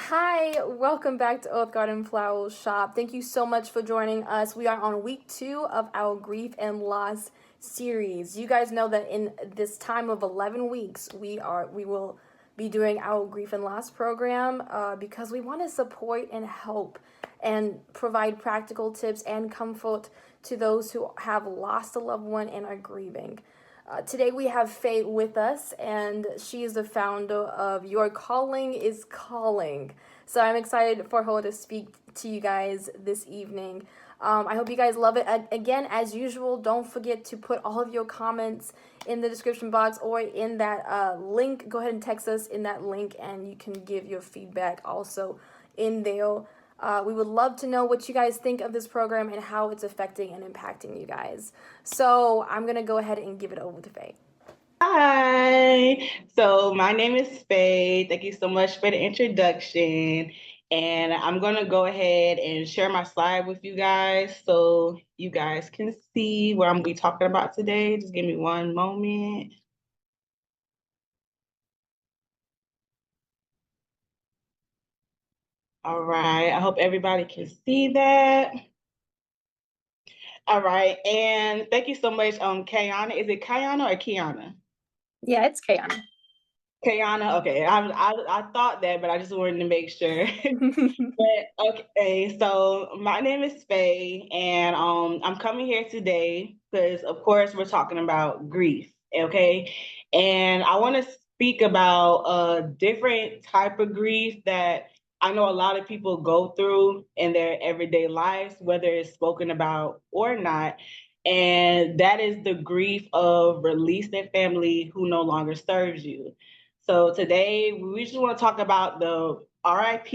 Hi, welcome back to Earth Garden Flower Shop. Thank you so much for joining us. We are on week 2 of our grief and loss series. You guys know that in this time of 11 weeks, we will be doing our grief and loss program because we want to support and help and provide practical tips and comfort to those who have lost a loved one and are grieving. Today we have Faye with us, and she is the founder of Your Calling is Calling. So I'm excited for her to speak to you guys this evening. I hope you guys love it. Again, as usual, don't forget to put all of your comments in the description box or in that link. Go ahead and text us in that link, and you can give your feedback also in there. We would love to know what you guys think of this program and how it's affecting and impacting you guys. So I'm going to go ahead and give it over to Faye. Hi. So my name is Faye. Thank you so much for the introduction. And I'm going to go ahead and share my slide with you guys so you guys can see what I'm going to be talking about today. Just give me one moment. All right. I hope everybody can see that. All right. And thank you so much, Kayana. Is it Kayana or Kiana? Yeah, it's Kayana. Kayana. Okay. I thought that, but I just wanted to make sure. But okay, so my name is Faye, and I'm coming here today because, of course, we're talking about grief. Okay, and I want to speak about a different type of grief that I know a lot of people go through in their everyday lives, whether it's spoken about or not. And that is the grief of releasing family who no longer serves you. So today we just want to talk about the RIP,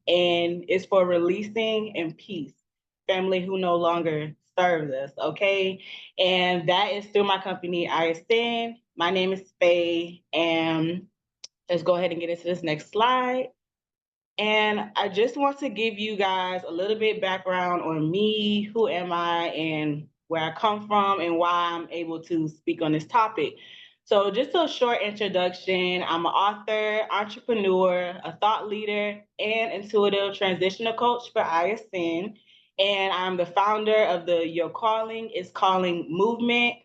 and it's for releasing and peace, family who no longer serves us. Okay. And that is through my company, ISN. My name is Faye. And let's go ahead and get into this next slide. And I just want to give you guys a little bit background on me, who am I, and where I come from, and why I'm able to speak on this topic. So, just a short introduction. I'm an author, entrepreneur, a thought leader, and intuitive transitional coach for ISN. And I'm the founder of the Your Calling is Calling movement.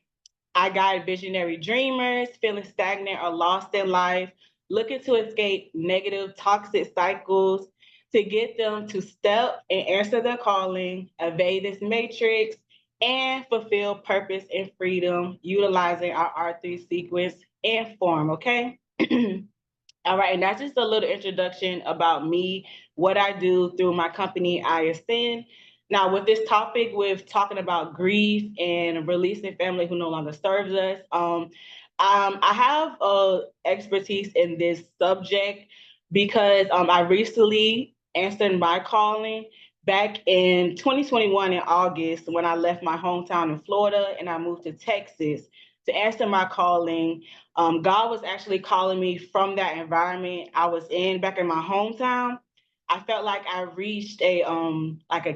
I guide visionary dreamers feeling stagnant or lost in life, looking to escape negative, toxic cycles, to get them to step and answer their calling, evade this matrix, and fulfill purpose and freedom, utilizing our R3 sequence and form. Okay. All right, and that's just a little introduction about me, what I do through my company, ISN. Now, with this topic, with talking about grief and releasing family who no longer serves us, I have expertise in this subject because I recently answered my calling back in 2021 in August when I left my hometown in Florida and I moved to Texas to answer my calling. God was actually calling me from that environment I was in back in my hometown. I felt like I reached a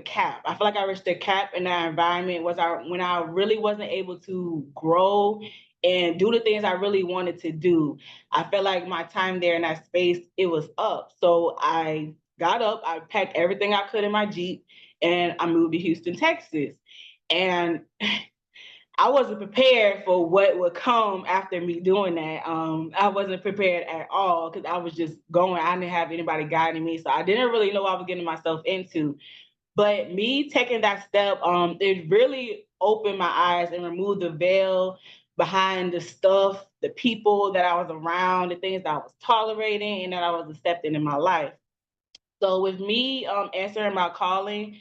cap. I felt like I reached a cap in that environment when I really wasn't able to grow and do the things I really wanted to do. I felt like my time there in that space, it was up. So I got up, I packed everything I could in my Jeep, and I moved to Houston, Texas. And I wasn't prepared for what would come after me doing that. I wasn't prepared at all because I was just going. I didn't have anybody guiding me, so I didn't really know what I was getting myself into. But me taking that step, it really opened my eyes and removed the veil behind the stuff, the people that I was around, the things that I was tolerating, and that I was accepting in my life. So with me answering my calling,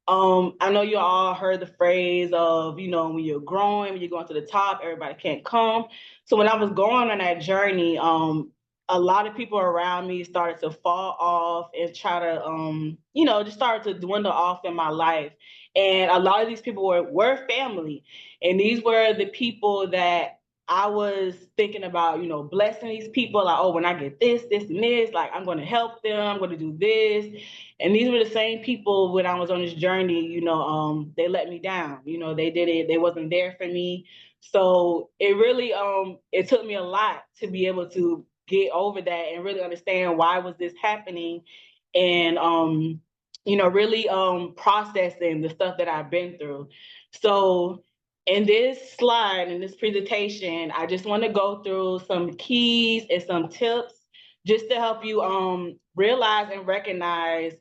I know you all heard the phrase of, when you're growing, when you're going to the top, everybody can't come. So when I was going on that journey, a lot of people around me started to fall off and try to, just started to dwindle off in my life. And a lot of these people were family. And these were the people that I was thinking about, blessing these people. Like, oh, when I get this, and this, like, I'm going to help them. I'm going to do this. And these were the same people when I was on this journey, they let me down. They did it. They wasn't there for me. So it really, it took me a lot to be able to get over that and really understand why was this happening and really processing the stuff that I've been through. So in this slide, in this presentation, I just want to go through some keys and some tips just to help you realize and recognize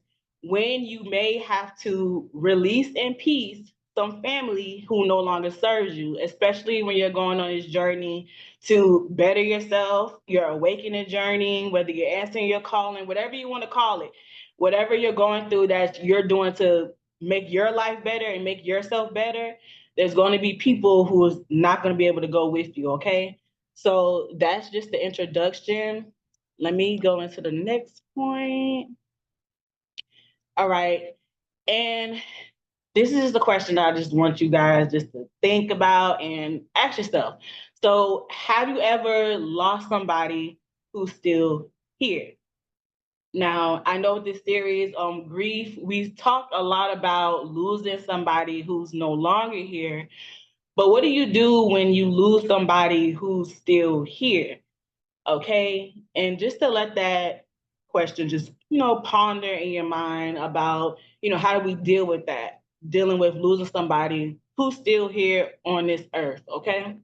when you may have to release in peace some family who no longer serves you, especially when you're going on this journey to better yourself, your awakening journey, whether you're answering your calling, whatever you want to call it, whatever you're going through that you're doing to make your life better and make yourself better, there's going to be people who's not going to be able to go with you, okay? So that's just the introduction. Let me go into the next point. All right. And this is the question that I just want you guys just to think about and ask yourself. So, have you ever lost somebody who's still here? Now, I know this series on grief, we've talked a lot about losing somebody who's no longer here. But what do you do when you lose somebody who's still here? Okay. And just to let that question just, ponder in your mind about, how do we deal with that? Dealing with losing somebody who's still here on this earth. Okay.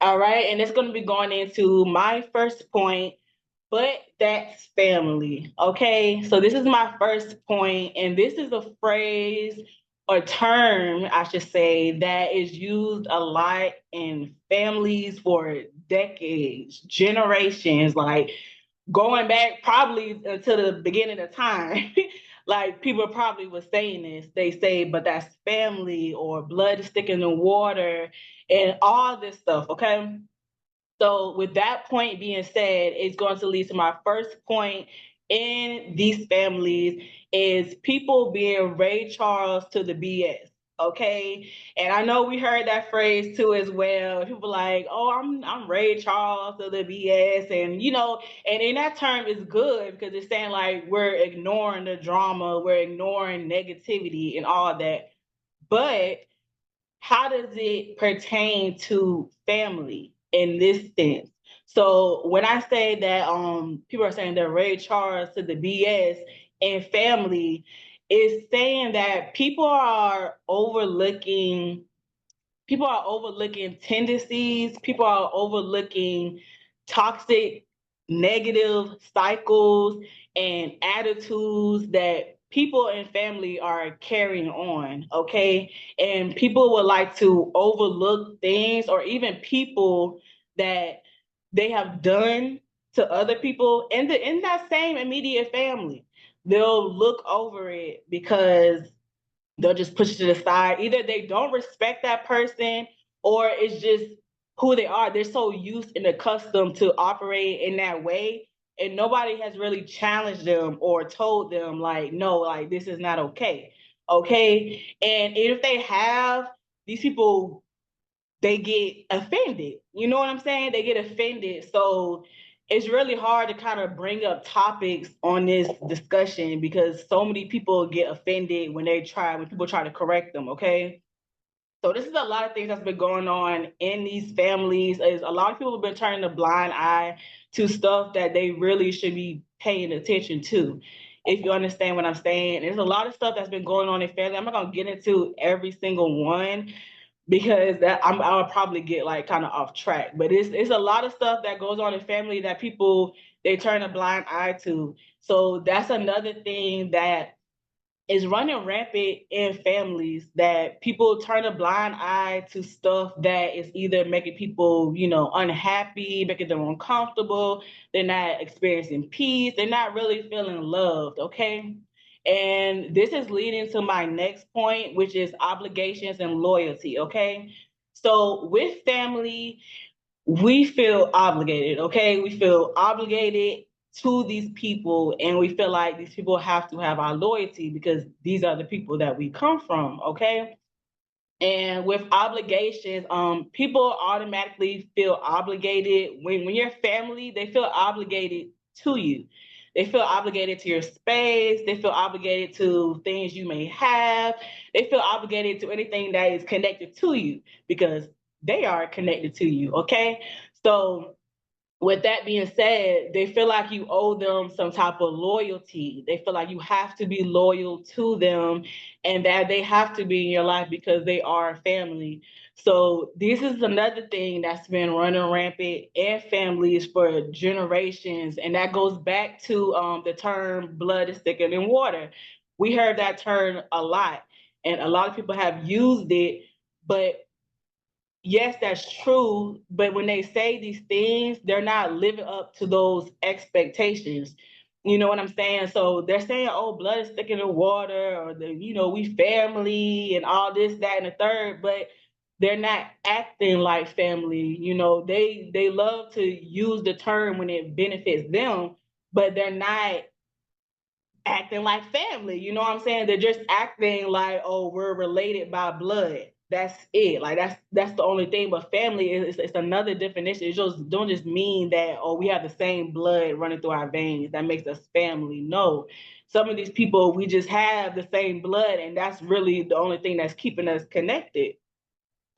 All right. And it's going to be going into my first point, but that's family. Okay. So this is my first point, and this is a phrase or term, I should say, that is used a lot in families for decades, generations, like going back probably to the beginning of time. Like people probably was saying this. They say, but that's family or blood is thicker than water and all this stuff. Okay. So, with that point being said, it's going to lead to my first point in these families is people being Ray Charles to the BS. Okay, and I know we heard that phrase too as well. People like, "Oh, I'm Ray Charles to the BS," and and in that term is good because it's saying like we're ignoring the drama, we're ignoring negativity and all that. But how does it pertain to family in this sense? So when I say that people are saying that Ray Charles to the BS in family, is saying that people are overlooking tendencies, people are overlooking toxic, negative cycles and attitudes that people and family are carrying on, okay? And people would like to overlook things or even people that they have done to other people in that same immediate family. They'll look over it because they'll just push it to the side. Either they don't respect that person or it's just who they are. They're so used and accustomed to operate in that way. And nobody has really challenged them or told them, like, no, like, this is not okay. Okay. And if they have, these people, they get offended. You know what I'm saying? They get offended. So it's really hard to kind of bring up topics on this discussion because so many people get offended when people try to correct them. Okay. So this is a lot of things that's been going on in these families. Is a lot of people have been turning a blind eye to stuff that they really should be paying attention to. If you understand what I'm saying, there's a lot of stuff that's been going on in family. I'm not gonna get into every single one because I'll probably get like kind of off track. But it's a lot of stuff that goes on in family that people they turn a blind eye to. So that's another thing that is running rampant in families, that people turn a blind eye to stuff that is either making people, unhappy, making them uncomfortable. They're not experiencing peace. They're not really feeling loved. Okay. And this is leading to my next point, which is obligations and loyalty. Okay. So with family, we feel obligated, okay? We feel obligated to these people, and we feel like these people have to have our loyalty because these are the people that we come from, okay? And with obligations, people automatically feel obligated when you're family, they feel obligated to you. They feel obligated to your space. They feel obligated to things you may have. They feel obligated to anything that is connected to you because they are connected to you. Okay. So with that being said, they feel like you owe them some type of loyalty. They feel like you have to be loyal to them and that they have to be in your life because they are family. So this is another thing that's been running rampant in families for generations. And that goes back to the term blood is thicker than water. We heard that term a lot, and a lot of people have used it, but yes, that's true. But when they say these things, they're not living up to those expectations. You know what I'm saying? So they're saying, "Oh, blood is thicker than water," or we family and all this, that, and the third. But they're not acting like family. They love to use the term when it benefits them, but they're not acting like family. You know what I'm saying? They're just acting like, oh, we're related by blood. That's it. Like that's the only thing. But family is it's another definition. It just don't just mean that, oh, we have the same blood running through our veins. That makes us family. No. Some of these people we just have the same blood, and that's really the only thing that's keeping us connected.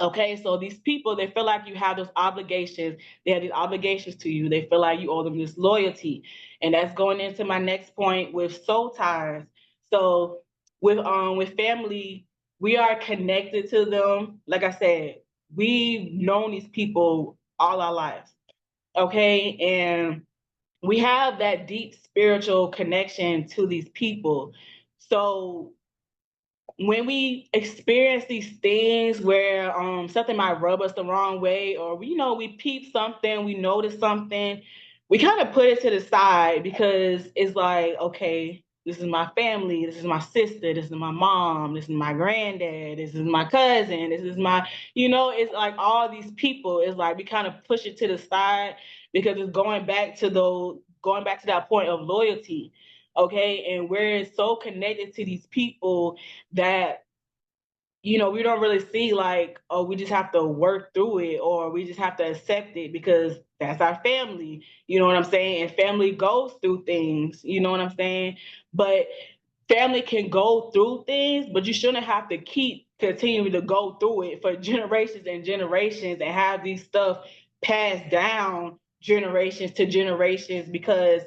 Okay, so these people, they feel like you have those obligations. They have these obligations to you. They feel like you owe them this loyalty. And that's going into my next point with soul ties. So with family, we are connected to them. Like I said, we've known these people all our lives. Okay, and we have that deep spiritual connection to these people. So when we experience these things where something might rub us the wrong way, or we peep something, we notice something, we kind of put it to the side because it's like, okay, this is my family, this is my sister, this is my mom, this is my granddad, this is my cousin, this is my, it's like all these people. It's like we kind of push it to the side because it's going back to that point of loyalty. Okay, and we're so connected to these people that we don't really see like, oh, we just have to work through it or we just have to accept it because that's our family. You know what I'm saying? And family goes through things, you know what I'm saying? But family can go through things, but you shouldn't have to keep continuing to go through it for generations and generations and have these stuff passed down generations to generations because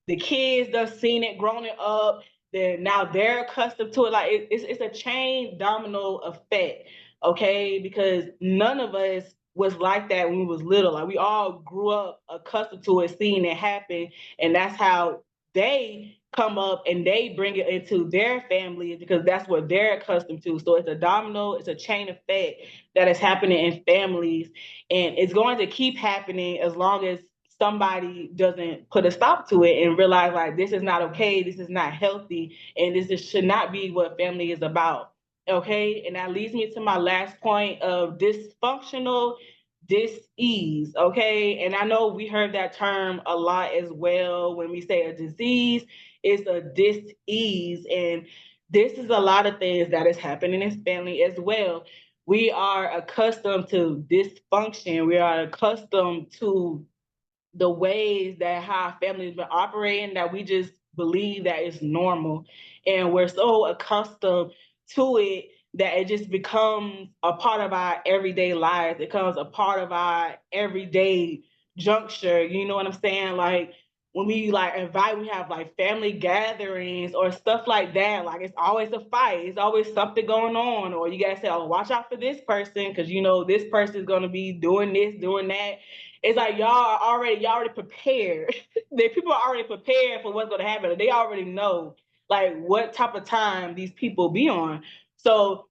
the kids done seen it, grown it up, then now they're accustomed to it. Like it's a chain domino effect, okay? Because none of us was like that when we was little. Like we all grew up accustomed to it, seeing it happen, and that's how they come up and they bring it into their families because that's what they're accustomed to. So it's a domino, it's a chain effect that is happening in families, and it's going to keep happening as long as somebody doesn't put a stop to it and realize like this is not okay, this is not healthy, and should not be what family is about. Okay, and that leads me to my last point of dysfunctional dis-ease. Okay, and I know we heard that term a lot as well. When we say a disease, it's a dis-ease, and this is a lot of things that is happening in family as well. We are accustomed to dysfunction. We are accustomed to the ways that how our family's been operating that we just believe that it's normal. And we're so accustomed to it that it just becomes a part of our everyday life. It becomes a part of our everyday juncture. You know what I'm saying? Like when we we have like family gatherings or stuff like that, like it's always a fight. It's always something going on. Or you gotta say, oh, watch out for this person because this person is gonna be doing this, doing that. It's like y'all already prepared. The people are already prepared for what's gonna happen. They already know like what type of time these people be on. So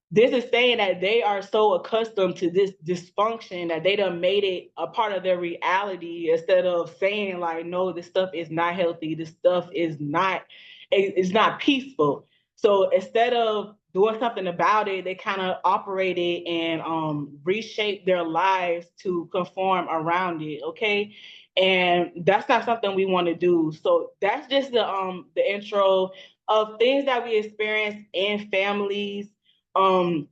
this is saying that they are so accustomed to this dysfunction that they done made it a part of their reality instead of saying like, no, this stuff is not healthy. This stuff is not, it's not peaceful. So instead of doing something about it, they kind of operated and reshaped their lives to conform around it. Okay. And that's not something we want to do. So that's just the intro of things that we experience in families um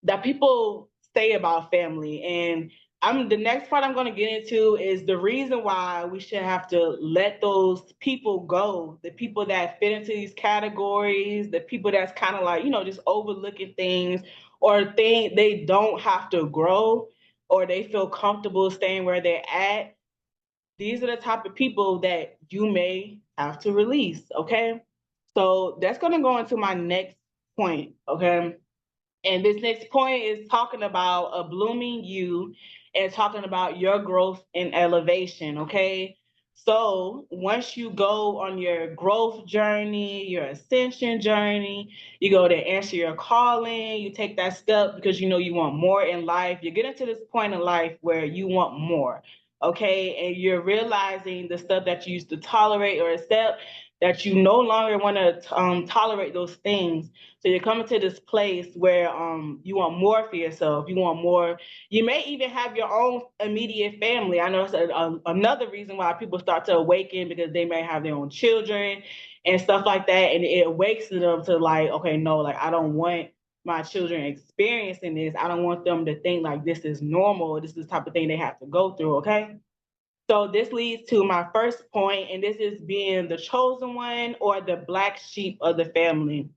that people say about family. And I'm the next part I'm going to get into is the reason why we should have to let those people go, the people that fit into these categories, the people that's kind of like just overlooking things or think they don't have to grow or they feel comfortable staying where they're at. these are the type of people that you may have to release. Okay. So that's going to go into my next point. Okay. And this next point is talking about a blooming you and talking about your growth and elevation. Okay. So once you go on your growth journey, your ascension journey, you go to answer your calling, you take that step because you know you want more in life. You're getting to this point in life where you want more. Okay. And you're realizing the stuff that you used to tolerate or accept, that you no longer want to tolerate those things. So you're coming to this place where you want more for yourself. You want more. You may even have your own immediate family. I know it's another reason why people start to awaken, because they may have their own children and stuff like that. And it awakens them to like, okay, no, like I don't want my children experiencing this. I don't want them to think like this is normal. This is the type of thing they have to go through. Okay. So this leads to my first point, and this is being the chosen one or the black sheep of the family.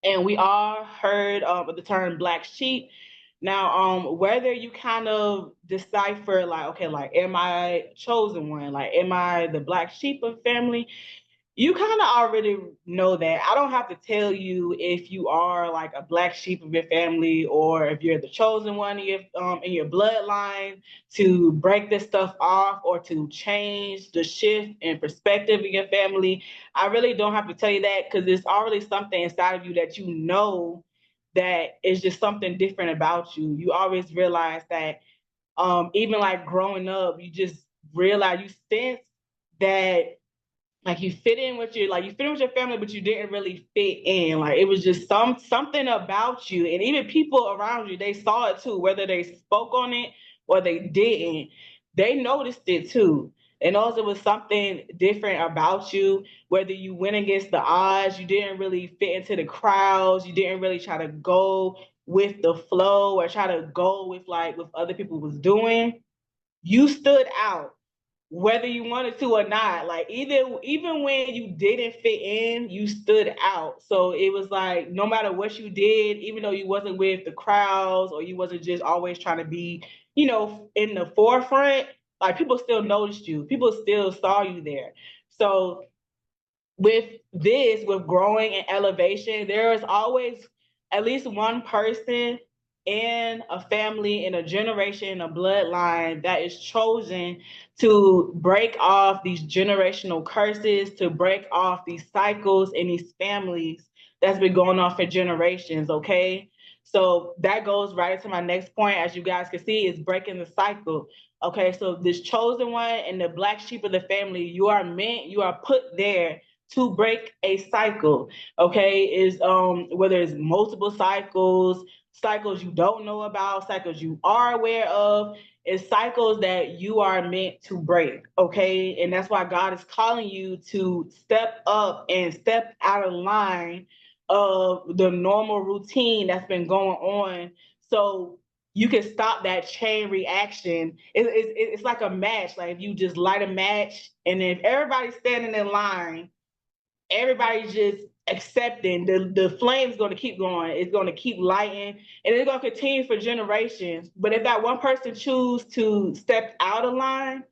And we all heard of the term black sheep. Now, whether you kind of decipher like, okay, like, am I chosen one? Like, am I the black sheep of family? You kind of already know that. I don't have to tell you if you are like a black sheep of your family or if you're the chosen one in your bloodline to break this stuff off or to change the shift in perspective in your family. I really don't have to tell you that because there's already something inside of you that you know that is just something different about you. You always realize that even like growing up, you just realize you sense that like you fit in with your family, but you didn't really fit in. Like it was just something about you, and even people around you, they saw it too, whether they spoke on it or they didn't. They noticed it too. And also, it was something different about you, whether you went against the odds, you didn't really fit into the crowds, you didn't really try to go with the flow or try to go with like what other people was doing. You stood out whether you wanted to or not. Like even when you didn't fit in, you stood out. So it was like no matter what you did, even though you wasn't with the crowds or you wasn't just always trying to be, in the forefront, like people still noticed you. People still saw you there. So with growing and elevation, there is always at least one person in a family, in a generation, a bloodline that is chosen to break off these generational curses, to break off these cycles in these families that's been going on for generations. Okay. So that goes right into my next point, as you guys can see, is breaking the cycle. Okay, so this chosen one and the black sheep of the family, you are put there to break a cycle. Okay, is whether it's multiple cycles you don't know about, cycles you are aware of, is cycles that you are meant to break. Okay, and that's why God is calling you to step up and step out of line of the normal routine that's been going on, so you can stop that chain reaction. It's like a match. Like if you just light a match, and if everybody's standing in line, everybody's just accepting, the flame's going to keep going. It's going to keep lighting, and it's going to continue for generations. But if that one person choose to step out of line,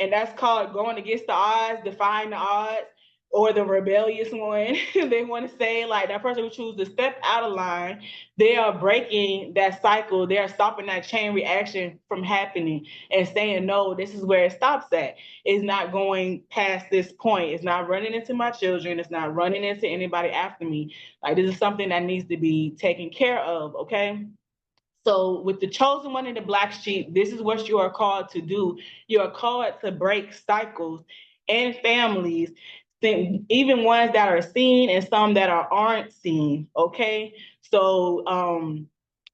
and that's called going against the odds, defying the odds, or the rebellious one. They want to say like that person who chooses to step out of line, they are breaking that cycle. They are stopping that chain reaction from happening and saying, no, this is where it stops at. It's not going past this point. It's not running into my children. It's not running into anybody after me. Like this is something that needs to be taken care of. Okay. So, with the chosen one and the black sheep, this is what you are called to do. You are called to break cycles in families, even ones that are seen and some that aren't seen. Okay. So,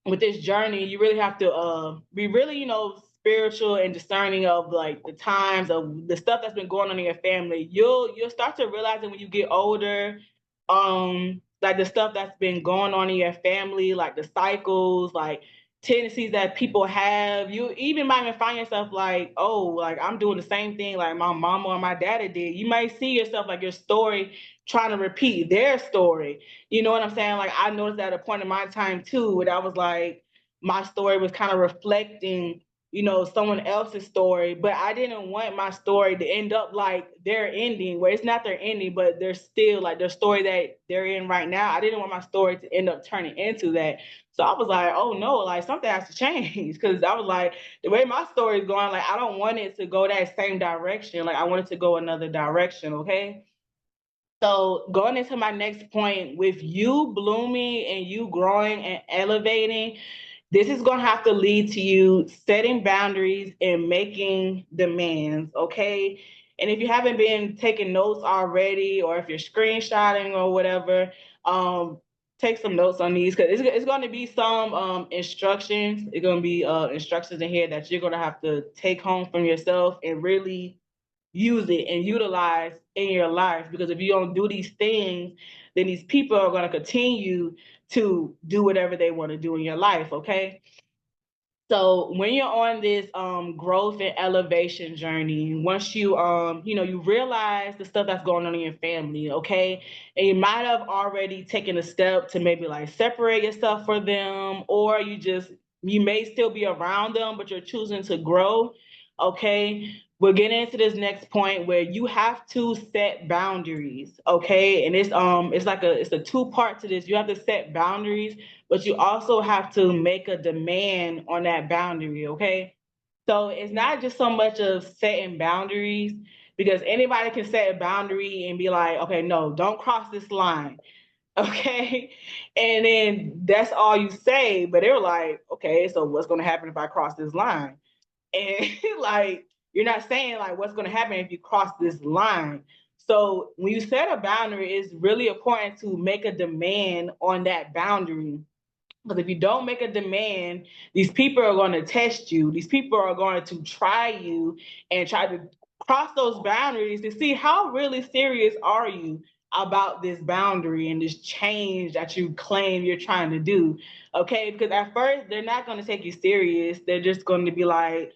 with this journey, you really have to be really, spiritual and discerning of like the times of the stuff that's been going on in your family. You'll start to realize that when you get older, like the stuff that's been going on in your family, like the cycles, like tendencies that people have. You even might even find yourself like, oh, like I'm doing the same thing like my mama or my daddy did. You might see yourself like your story trying to repeat their story. You know what I'm saying? Like I noticed at a point in my time too, where I was like, my story was kind of reflecting someone else's story, but I didn't want my story to end up like their ending, where it's not their ending, but they're still like their story that they're in right now. I didn't want my story to end up turning into that. So I was like, oh no, like something has to change. Cause I was like, the way my story is going, like I don't want it to go that same direction. Like I want it to go another direction, okay? So going into my next point, with you blooming and you growing and elevating, this is going to have to lead to you setting boundaries and making demands, okay? And if you haven't been taking notes already, or if you're screenshotting or whatever, take some notes on these, because it's going to be some instructions. It's going to be instructions in here that you're going to have to take home from yourself and really use it and utilize in your life. Because if you don't do these things, then these people are going to continue to do whatever they want to do in your life, okay? So when you're on this growth and elevation journey, once you realize the stuff that's going on in your family, okay, and you might have already taken a step to maybe like separate yourself from them, or you may still be around them, but you're choosing to grow, okay. We're getting into this next point where you have to set boundaries, okay, and it's a two-part to this. You have to set boundaries, but you also have to make a demand on that boundary, okay? So it's not just so much of setting boundaries, because anybody can set a boundary and be like, okay, no, don't cross this line, okay? And then that's all you say, but they're like, okay, so what's gonna happen if I cross this line? And like, you're not saying like what's gonna happen if you cross this line. So when you set a boundary, it's really important to make a demand on that boundary, because if you don't make a demand, these people are going to test you. These people are going to try you and try to cross those boundaries to see how really serious are you about this boundary and this change that you claim you're trying to do. Okay, because at first they're not going to take you serious. They're just going to be like,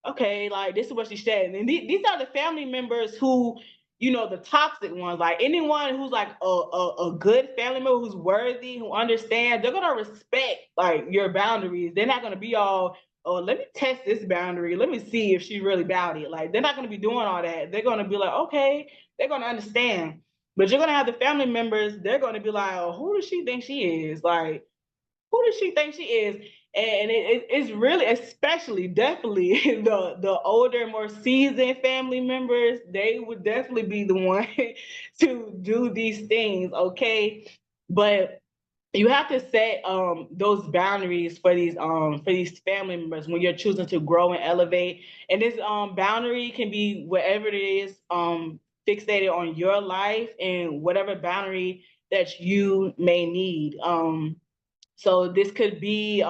okay, like this is what she said. And these are the family members who, the toxic ones. Like anyone who's like a good family member who's worthy, who understands, they're gonna respect like your boundaries. They're not gonna be all, oh, let me test this boundary. Let me see if she's really about it. Like they're not gonna be doing all that. They're gonna be like, okay, they're gonna understand. But you're gonna have the family members, they're gonna be like, oh, who does she think she is? Like, who does she think she is? And it's really, especially, definitely the older, more seasoned family members. They would definitely be the one to do these things, okay? But you have to set those boundaries for these family members when you're choosing to grow and elevate. And this boundary can be whatever it is, fixated on your life and whatever boundary that you may need. So this could be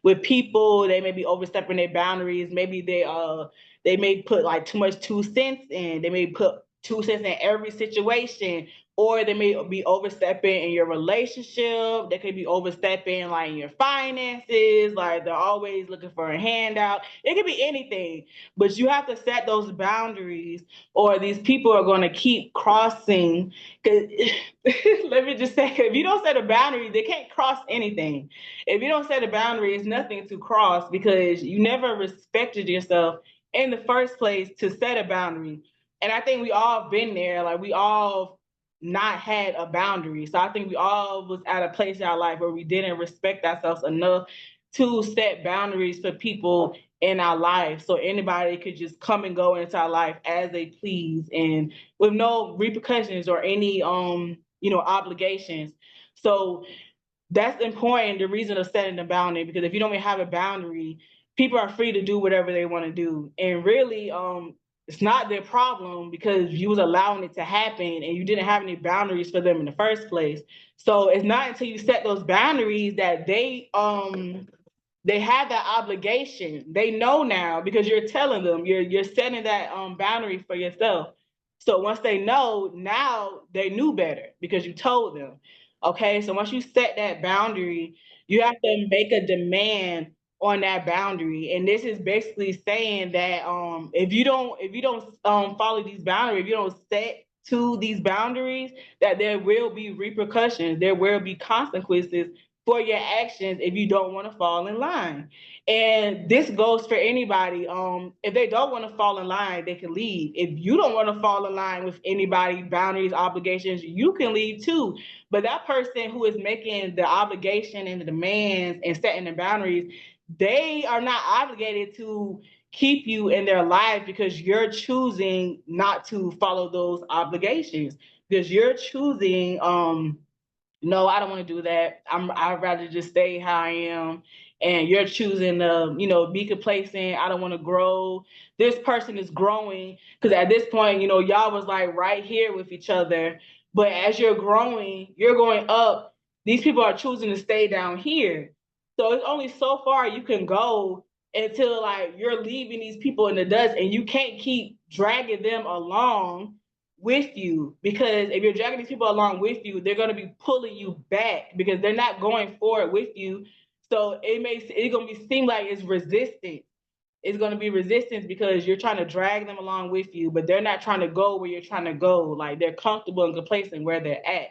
with people. They may be overstepping their boundaries. Maybe they may put like too much 2 cents in. They may put 2 cents in every situation, or they may be overstepping in your relationship. They could be overstepping like in your finances. Like they're always looking for a handout. It could be anything, but you have to set those boundaries, or these people are going to keep crossing. Because let me just say, if you don't set a boundary, they can't cross anything. If you don't set a boundary, it's nothing to cross, because you never respected yourself in the first place to set a boundary. And I think we all been there. Like we all not had a boundary. So I think we all was at a place in our life where we didn't respect ourselves enough to set boundaries for people in our life, so anybody could just come and go into our life as they please, and with no repercussions or any obligations. So that's important, the reason of setting the boundary, because if you don't even have a boundary, people are free to do whatever they want to do. And really, it's not their problem, because you was allowing it to happen and you didn't have any boundaries for them in the first place. So it's not until you set those boundaries that they have that obligation. They know now, because you're telling them, you're setting that boundary for yourself. So once they know, now they knew better because you told them. Okay, so once you set that boundary, you have to make a demand on that boundary. And this is basically saying that if you don't follow these boundaries, if you don't set to these boundaries, that there will be repercussions, there will be consequences for your actions if you don't want to fall in line. And this goes for anybody. If they don't want to fall in line, they can leave. If you don't want to fall in line with anybody, boundaries, obligations, you can leave too. But that person who is making the obligation and the demands and setting the boundaries, they are not obligated to keep you in their life because you're choosing not to follow those obligations. Because you're choosing no, I don't want to do that. I'd rather just stay how I am. And you're choosing to, be complacent. I don't want to grow. This person is growing because at this point, y'all was like right here with each other. But as you're growing, you're going up. These people are choosing to stay down here. So it's only so far you can go until like you're leaving these people in the dust, and you can't keep dragging them along with you, because if you're dragging these people along with you, they're going to be pulling you back because they're not going forward with you. So it's going to seem like it's resistance. It's going to be resistance because you're trying to drag them along with you, but they're not trying to go where you're trying to go. Like they're comfortable and complacent where they're at.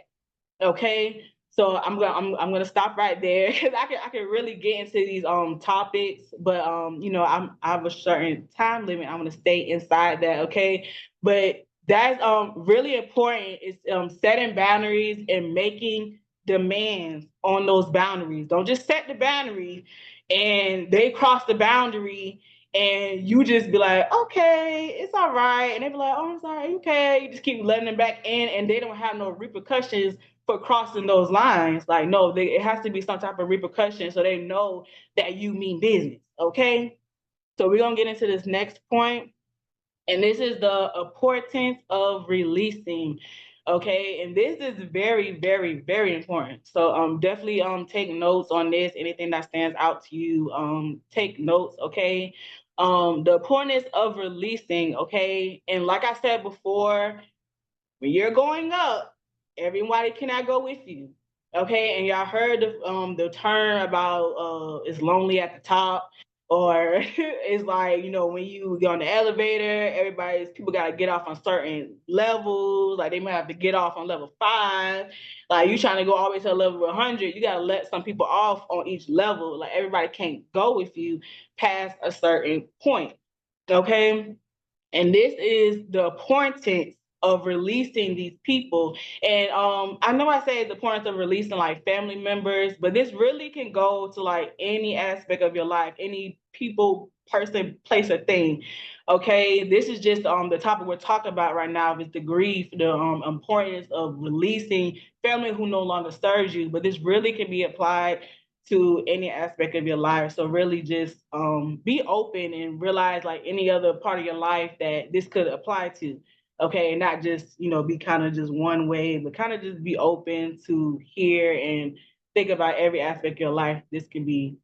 Okay, so I'm gonna stop right there because I can really get into these topics, but I have a certain time limit. I'm gonna stay inside that. Okay, but that's really important is setting boundaries and making demands on those boundaries. Don't just set the boundary and they cross the boundary and you just be like, okay, it's all right, and they be like, oh, I'm sorry, okay. You just keep letting them back in, and they don't have no repercussions for crossing those lines. Like, no, it has to be some type of repercussion so they know that you mean business. Okay. So we're gonna get into this next point, and this is the importance of releasing. Okay, and this is very, very, very important. So definitely take notes on this. Anything that stands out to you, take notes. Okay. The importance of releasing. Okay, and like I said before, when you're going up, everybody cannot go with you. Okay, and y'all heard the term about it's lonely at the top, or it's like when you get on the elevator, people gotta get off on certain levels. Like they might have to get off on level 5. Like you trying to go all the way to level 100, you gotta let some people off on each level. Like everybody can't go with you past a certain point. Okay, and this is the importance of releasing these people. And I know I say the importance of releasing like family members, but this really can go to like any aspect of your life, any people, person, place, or thing. Okay, this is just the topic we're talking about right now is the grief, the importance of releasing family who no longer serves you. But this really can be applied to any aspect of your life. So really just be open and realize like any other part of your life that this could apply to. Okay, and not just, be kind of just one way, but kind of just be open to hear and think about every aspect of your life this can be,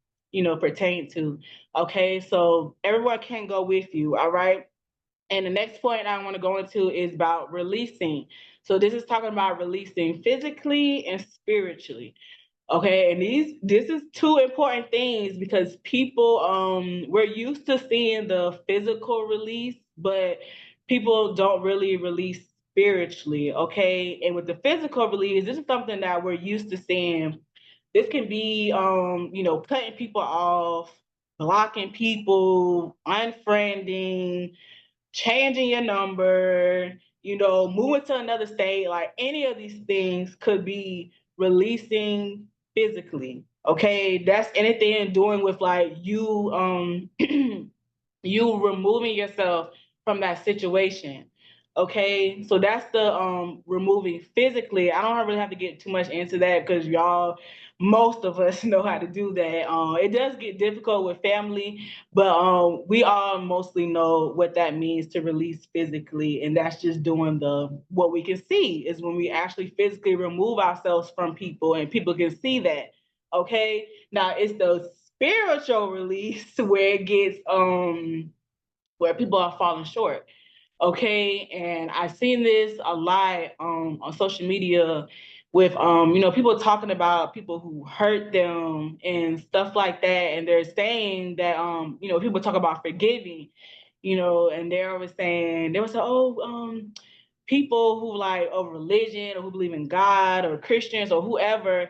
pertain to. Okay, so everyone can go with you, all right? And the next point I want to go into is about releasing. So this is talking about releasing physically and spiritually. Okay, and this is two important things because people we're used to seeing the physical release, but people don't really release spiritually. Okay, and with the physical release, this is something that we're used to seeing. This can be cutting people off, blocking people, unfriending, changing your number, moving to another state. Like any of these things could be releasing physically. Okay, that's anything doing with like you you removing yourself from that situation. Okay, so that's the removing physically. I don't really have to get too much into that because y'all, most of us know how to do that. It does get difficult with family, but we all mostly know what that means to release physically, and that's just doing the what we can see is when we actually physically remove ourselves from people, and people can see that. Okay, now it's the spiritual release where it gets where people are falling short. Okay, and I've seen this a lot on social media with people talking about people who hurt them and stuff like that, and they're saying that people talk about forgiving, and they're always saying they would say, oh, people who like of religion or who believe in God or Christians or whoever,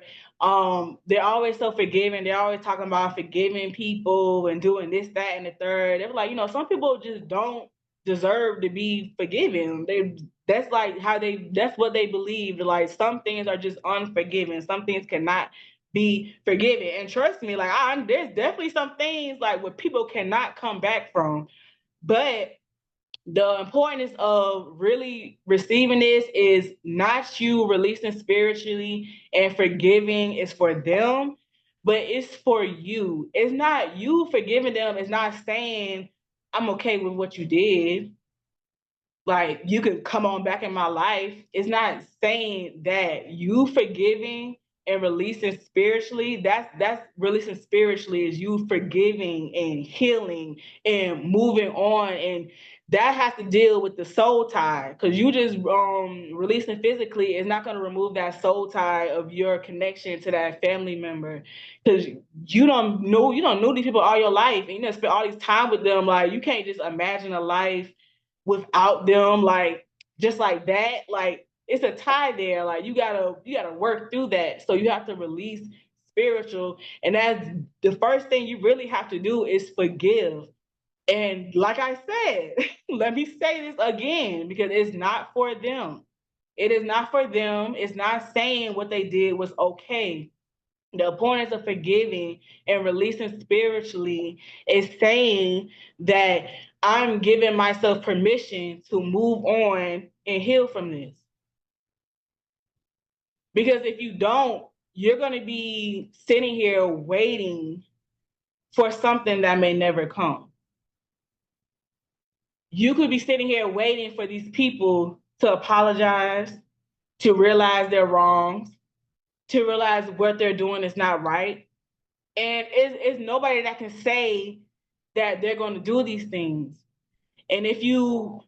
they're always so forgiving. They're always talking about forgiving people and doing this, that, and the third. They're like, some people just don't deserve to be forgiven. That's like that's what they believe. Like some things are just unforgiven. Some things cannot be forgiven. And trust me, like there's definitely some things like where people cannot come back from. But the importance of really receiving this is not you releasing spiritually and forgiving is for them, but it's for you. It's not you forgiving them. It's not saying I'm okay with what you did, like you could come on back in my life. It's not saying that. You forgiving and releasing spiritually, that's releasing spiritually is you forgiving and healing and moving on, and that has to deal with the soul tie, because you just releasing physically is not going to remove that soul tie of your connection to that family member, because you don't know these people all your life, and you spend all this time with them. Like you can't just imagine a life without them, like just like that. Like it's a tie there. Like you gotta work through that. So you have to release spiritual, and that's the first thing you really have to do is forgive. And like I said, let me say this again because it's not for them. It is not for them. It's not saying what they did was okay. The importance of forgiving and releasing spiritually is saying that I'm giving myself permission to move on and heal from this. Because if you don't, you're going to be sitting here waiting for something that may never come. You could be sitting here waiting for these people to apologize, to realize their wrongs, to realize what they're doing is not right. And it's nobody that can say that they're going to do these things. And if you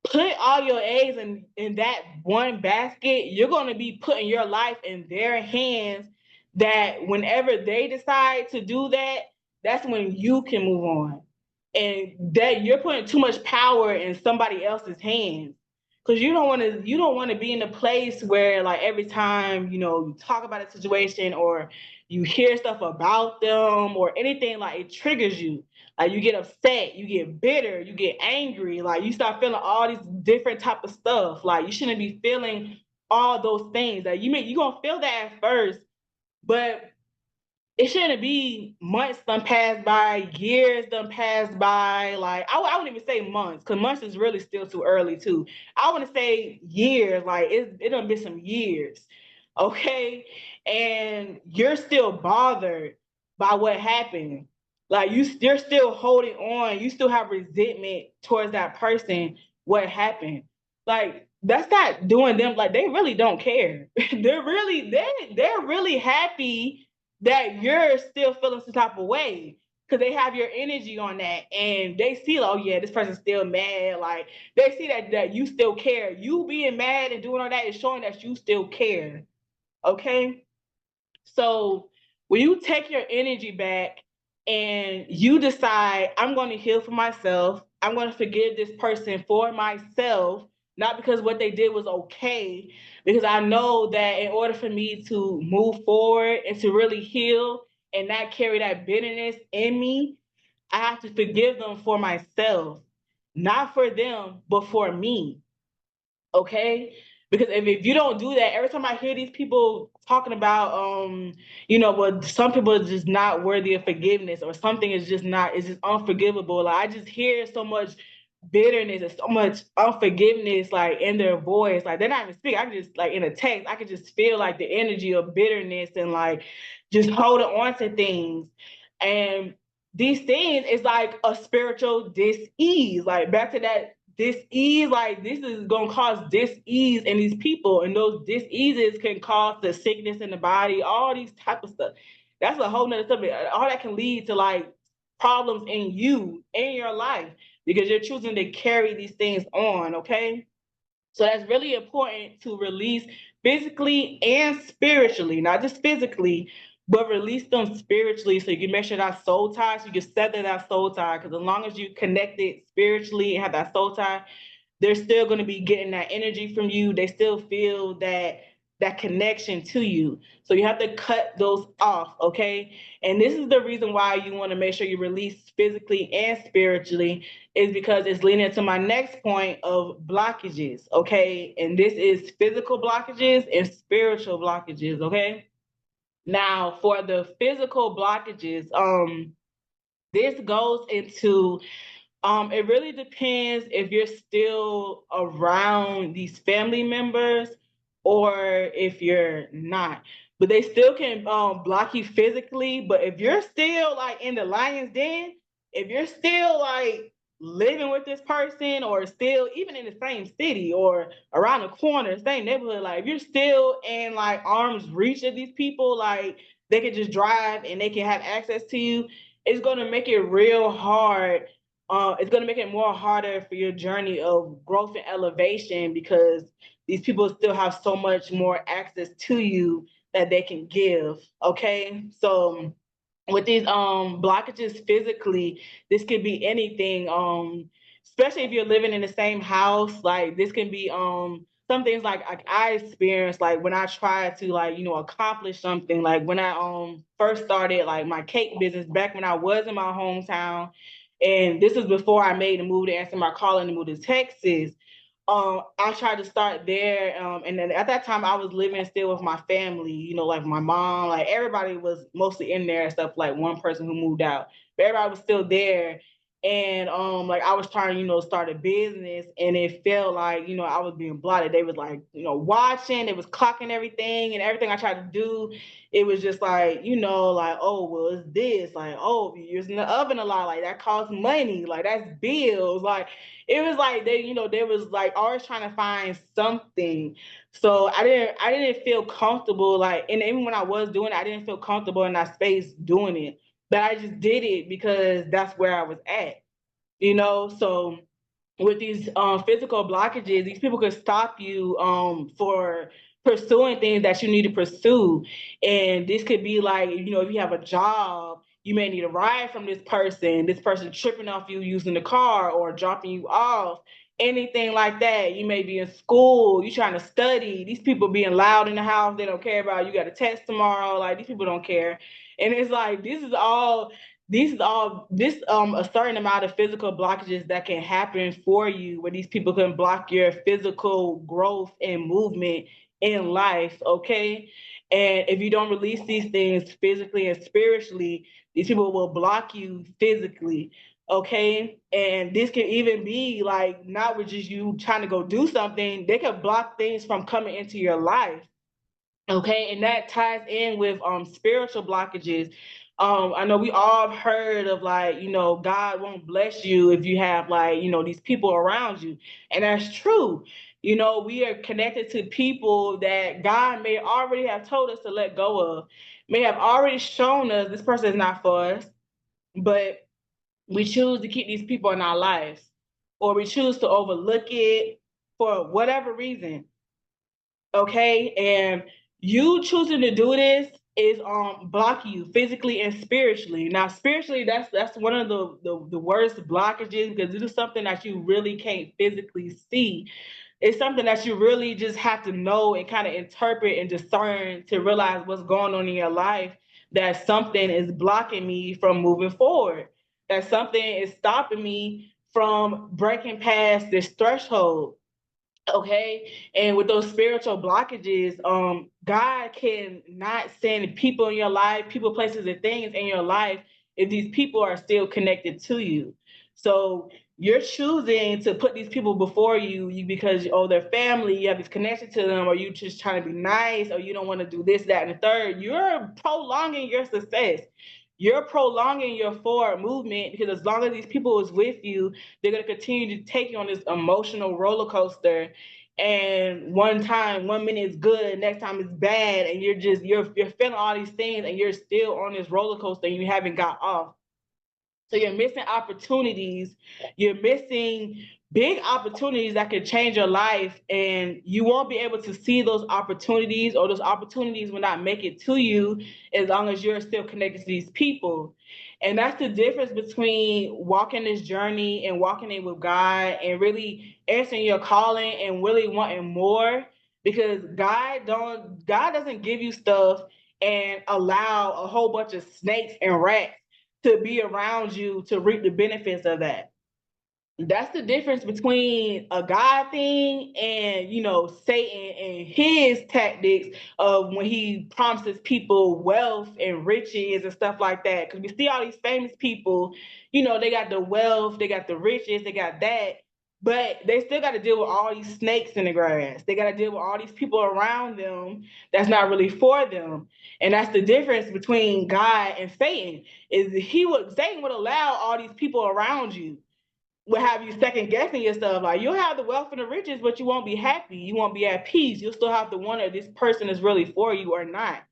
put all your eggs in that one basket, you're going to be putting your life in their hands, that whenever they decide to do that, that's when you can move on. And that you're putting too much power in somebody else's hands, because you don't want to be in a place where like every time you talk about a situation or you hear stuff about them or anything, like it triggers you. Like you get upset, you get bitter, you get angry, like you start feeling all these different type of stuff. Like you shouldn't be feeling all those things. Like you're gonna feel that at first, but it shouldn't be months done passed by, years done passed by. Like I wouldn't even say months, because months is really still too early too. I want to say years. Like it done been some years, okay? And you're still bothered by what happened. Like you're still holding on. You still have resentment towards that person. What happened? Like that's not doing them. Like they really don't care. they're really happy that you're still feeling some type of way, because they have your energy on that, and they see, oh yeah, this person's still mad. Like they see that you still care. You being mad and doing all that is showing that you still care. Okay, so when you take your energy back and you decide, I'm going to heal for myself, I'm going to forgive this person for myself, not because what they did was okay, because I know that in order for me to move forward and to really heal and not carry that bitterness in me, I have to forgive them for myself, not for them, but for me. Okay, because if you don't do that, every time I hear these people talking about but some people are just not worthy of forgiveness, or something is just not, it's just unforgivable. Like I just hear so much bitterness and so much unforgiveness, like in their voice. Like they're not even speaking, I can just, like in a text, I can just feel like the energy of bitterness and like just holding on to things. And these things is like a spiritual dis-ease, like back to that dis-ease. Like this is gonna cause dis-ease in these people, and those dis-eases can cause the sickness in the body, all these type of stuff. That's a whole nother subject. All that can lead to like problems in you, in your life, because you're choosing to carry these things on. Okay, so that's really important to release physically and spiritually, not just physically, but release them spiritually, so you can make sure that soul tie, so you can sever that soul tie. Because as long as you connect it spiritually and have that soul tie, they're still going to be getting that energy from you. They still feel that connection to you. So you have to cut those off, okay? And this is the reason why you want to make sure you release physically and spiritually, is because it's leading to my next point of blockages, okay? And this is physical blockages and spiritual blockages, okay? Now, for the physical blockages, this goes into it really depends if you're still around these family members or if you're not. But they still can block you physically. But if you're still like in the lion's den, if you're still like living with this person or still even in the same city or around the corner, same neighborhood, like if you're still in like arm's reach of these people, like they can just drive and they can have access to you, it's gonna make it real hard. It's going to make it more harder for your journey of growth and elevation because these people still have so much more access to you that they can give. Okay, so with these blockages physically, this could be anything. Especially if you're living in the same house, like this can be some things like I experienced like when I tried to like accomplish something, like when I first started like my cake business back when I was in my hometown, and this is before I made the move to answer my calling to move to Texas. I tried to start there, and then at that time I was living still with my family, like my mom, like everybody was mostly in there except like one person who moved out, but everybody was still there. And like I was trying to, start a business, and it felt like, I was being blotted. They was like, watching, it was clocking everything, and everything I tried to do, it was just like, like, oh, well, it's this, like, oh, you're using the oven a lot, like that costs money, like that's bills, like it was like they was like always trying to find something. So I didn't feel comfortable, like, and even when I was doing it, I didn't feel comfortable in that space doing it. But I just did it because that's where I was at. So with these physical blockages, these people could stop you for pursuing things that you need to pursue. And this could be like, if you have a job, you may need a ride from this person tripping off you using the car or dropping you off, anything like that. You may be in school, you trying to study, these people being loud in the house, they don't care about you got a test tomorrow, like these people don't care. And it's like this a certain amount of physical blockages that can happen for you where these people can block your physical growth and movement in life, okay? And if you don't release these things physically and spiritually, these people will block you physically, okay? And this can even be like not with just you trying to go do something, they can block things from coming into your life. Okay, and that ties in with spiritual blockages. I know we all have heard of like, God won't bless you if you have like, these people around you. And that's true. We are connected to people that God may already have told us to let go of, may have already shown us this person is not for us, but we choose to keep these people in our lives, or we choose to overlook it for whatever reason. Okay, and you choosing to do this is blocking you physically and spiritually. Now spiritually, that's one of the worst blockages because this is something that you really can't physically see. It's something that you really just have to know and kind of interpret and discern to realize what's going on in your life, that something is blocking me from moving forward, that something is stopping me from breaking past this threshold. Okay, and with those spiritual blockages, God can not send people in your life, people, places, and things in your life if these people are still connected to you. So you're choosing to put these people before you because they're family, you have this connection to them, or you just trying to be nice, or you don't want to do this, that, and the third. You're prolonging your success, you're prolonging your forward movement, because as long as these people is with you, they're going to continue to take you on this emotional roller coaster. And one minute is good, next time it's bad, and you're feeling all these things, and you're still on this roller coaster, and you haven't got off. So you're missing opportunities. You're missing big opportunities that could change your life, and you won't be able to see those opportunities, or those opportunities will not make it to you as long as you're still connected to these people. And that's the difference between walking this journey and walking it with God and really answering your calling and really wanting more. Because God doesn't give you stuff and allow a whole bunch of snakes and rats to be around you to reap the benefits of that. That's the difference between a God thing and, Satan and his tactics of when he promises people wealth and riches and stuff like that. Because we see all these famous people, they got the wealth, they got the riches, they got that, but they still got to deal with all these snakes in the grass. They got to deal with all these people around them that's not really for them. And that's the difference between God and Satan. Is Satan would allow all these people around you, will have you second guessing yourself. Like, you'll have the wealth and the riches, but you won't be happy. You won't be at peace. You'll still have to wonder if this person is really for you or not.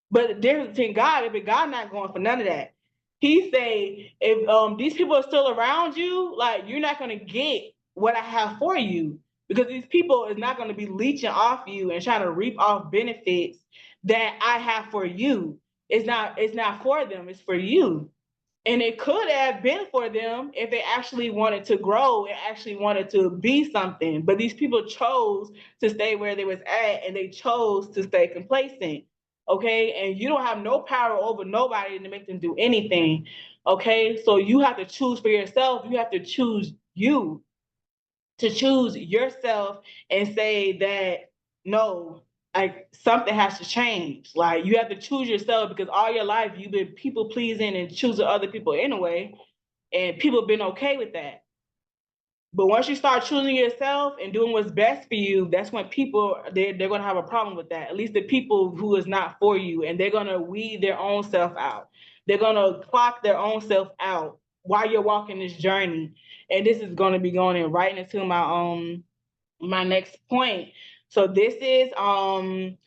But the difference between God, if God not going for none of that. He say, if these people are still around you, like, you're not going to get what I have for you, because these people is not going to be leeching off you and trying to reap off benefits that I have for you. It's not for them. It's for you. And it could have been for them if they actually wanted to grow and actually wanted to be something. But these people chose to stay where they was at, and they chose to stay complacent. Okay. And you don't have no power over nobody to make them do anything. Okay. So you have to choose for yourself. You have to choose you, to choose yourself and say that no, like, something has to change. Like, you have to choose yourself, because all your life you've been people pleasing and choosing other people anyway, and people have been okay with that. But once you start choosing yourself and doing what's best for you, that's when people they're gonna have a problem with that. At least the people who is not for you, and they're gonna weed their own self out. They're gonna clock their own self out while you're walking this journey. And this is gonna be going in right into my next point. So this is the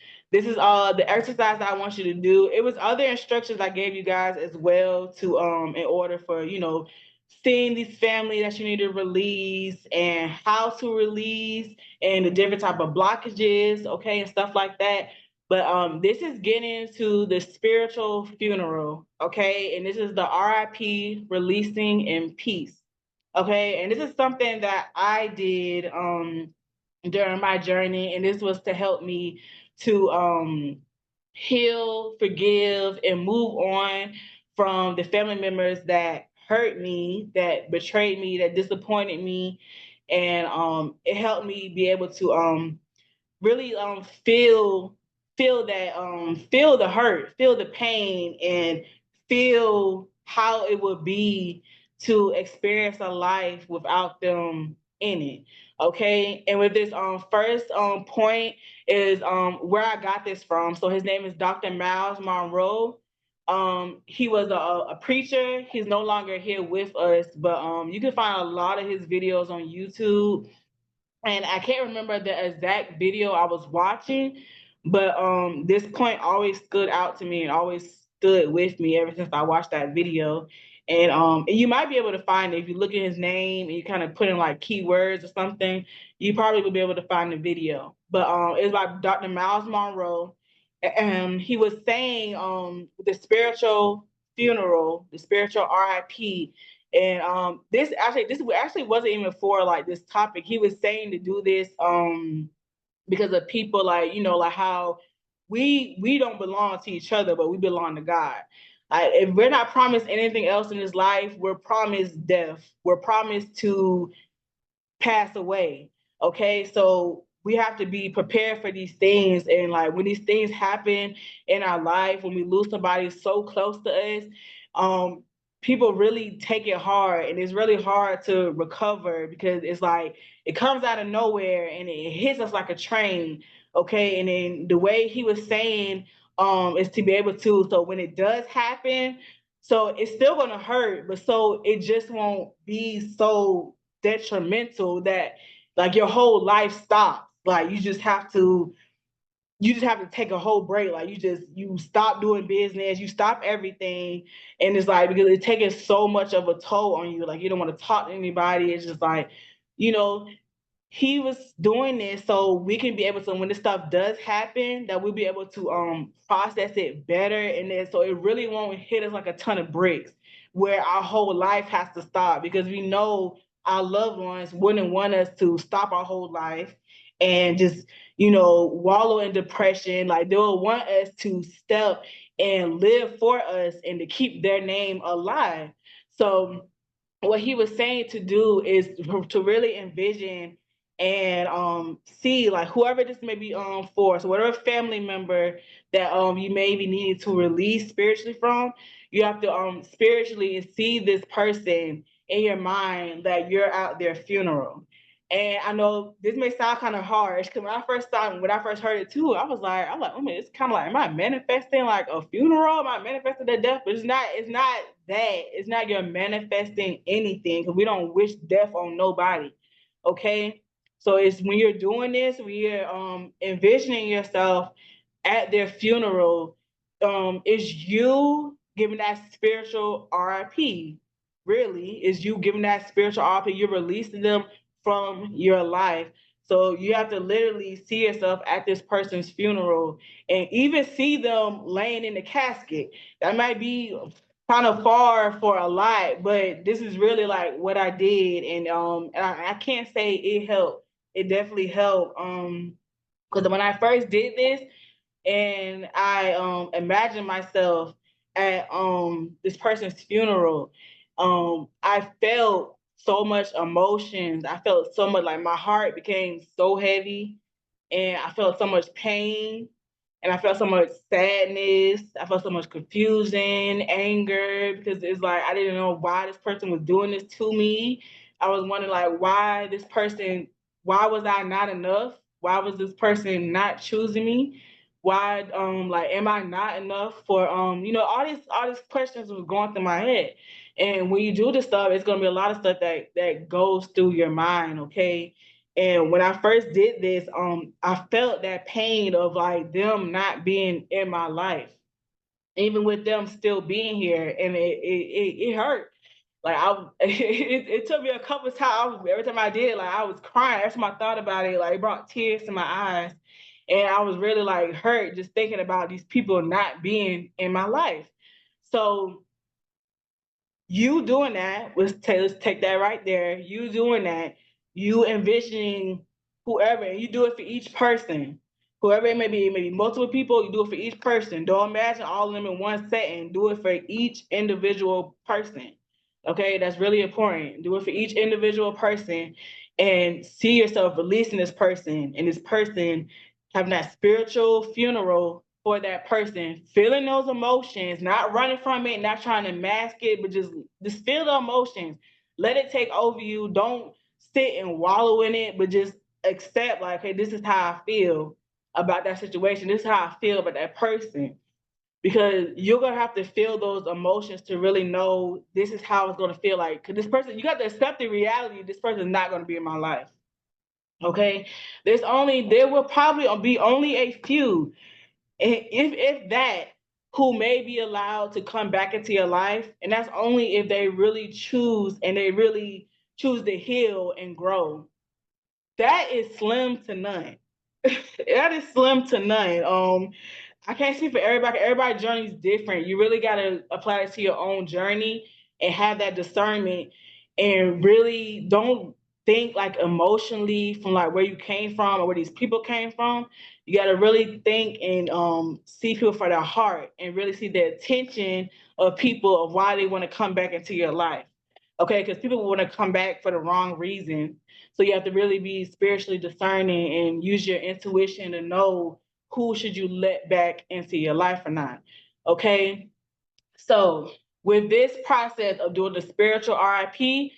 exercise that I want you to do. It was other instructions I gave you guys as well, to in order for, seeing these family that you need to release, and how to release, and the different type of blockages, okay, and stuff like that. But this is getting into the spiritual funeral, okay? And this is the RIP, releasing in peace. Okay, and this is something that I did during my journey, and this was to help me to heal, forgive, and move on from the family members that hurt me, that betrayed me, that disappointed me. And it helped me be able to really feel the hurt, feel the pain, and feel how it would be to experience a life without them in it. Okay. And with this first point is where I got this from. So his name is Dr. Miles Monroe. He was a preacher. He's no longer here with us, but you can find a lot of his videos on YouTube. And I can't remember the exact video I was watching, but this point always stood out to me and always stood with me ever since I watched that video. And you might be able to find it if you look at his name and you kind of put in like keywords or something. You probably will be able to find the video. But it's by Dr. Miles Monroe, and he was saying the spiritual funeral, the spiritual RIP. And this actually wasn't even for like this topic. He was saying to do this because of people, like, like how we don't belong to each other, but we belong to God. Like, if we're not promised anything else in this life, we're promised death. We're promised to pass away. Okay, so we have to be prepared for these things. And like, when these things happen in our life, when we lose somebody so close to us, um people really take it hard, and it's really hard to recover, because it's like it comes out of nowhere and it hits us like a train. Okay, and then the way he was saying is to be able to, so when it does happen, so it's still going to hurt, but so it just won't be so detrimental that like your whole life stops. Like, you just have to you just have to take a whole break. Like you stop doing business, you stop everything, and it's like because it's taking so much of a toll on you. Like you don't want to talk to anybody. It's just like, you know, he was doing this so we can be able to, when this stuff does happen, that we'll be able to process it better, and then so it really won't hit us like a ton of bricks where our whole life has to stop, because we know our loved ones wouldn't want us to stop our whole life and just, wallow in depression. Like they'll want us to step and live for us and to keep their name alive. So what he was saying to do is to really envision and see like whoever this may be for. So whatever family member that you may be needing to release spiritually from, you have to spiritually see this person in your mind that you're at their funeral. And I know this may sound kind of harsh because when I first heard it too, I'm like, oh man, it's kind of like, am I manifesting like a funeral? Am I manifesting the death? But it's not that. It's not you're manifesting anything, because we don't wish death on nobody. Okay, so it's when you're doing this, when you're envisioning yourself at their funeral, is you giving that spiritual RIP. Really, is you giving that spiritual RIP. You're releasing them from your life. So you have to literally see yourself at this person's funeral and even see them laying in the casket. That might be kind of far for a lot, but this is really like what I did, and I can't say it helped. It definitely helped. Because when I first did this, and I imagined myself at this person's funeral, I felt so much emotions. I felt so much, like my heart became so heavy, and I felt so much pain, and I felt so much sadness. I felt so much confusion, anger, because it's like I didn't know why this person was doing this to me. I was wondering like why was I not enough? Why was this person not choosing me? Why like am I not enough for all these questions was going through my head. And when you do this stuff, it's gonna be a lot of stuff that goes through your mind, okay? And when I first did this, I felt that pain of like them not being in my life, even with them still being here, and it hurt. Like it took me a couple of times. Every time I did, like I was crying. Every time I thought about it, like it brought tears to my eyes, and I was really like hurt just thinking about these people not being in my life. So you doing that, let's take that right there. You doing that, you envisioning whoever, and you do it for each person. Whoever it may be, maybe multiple people, you do it for each person. Don't imagine all of them in one setting. Do it for each individual person. Okay, that's really important. Do it for each individual person and see yourself releasing this person, and this person having that spiritual funeral for that person, feeling those emotions, not running from it, not trying to mask it, but just feel the emotions. Let it take over you. Don't sit and wallow in it, but just accept like, hey, this is how I feel about that situation. This is how I feel about that person. Because you're gonna have to feel those emotions to really know this is how it's gonna feel like. Because this person, you got to accept the reality. This person is not gonna be in my life. Okay, there will probably be only a few, if that, who may be allowed to come back into your life, and that's only if they really choose, and they really choose to heal and grow. That is slim to none. That is slim to none. I can't speak for everybody. Everybody's journey is different. You really got to apply it to your own journey and have that discernment, and really don't think like emotionally from like where you came from or where these people came from. You got to really think and see people for their heart, and really see the intention of people of why they want to come back into your life. Okay, because people want to come back for the wrong reason. So you have to really be spiritually discerning and use your intuition to know who should you let back into your life or not. Okay. So with this process of doing the spiritual RIP,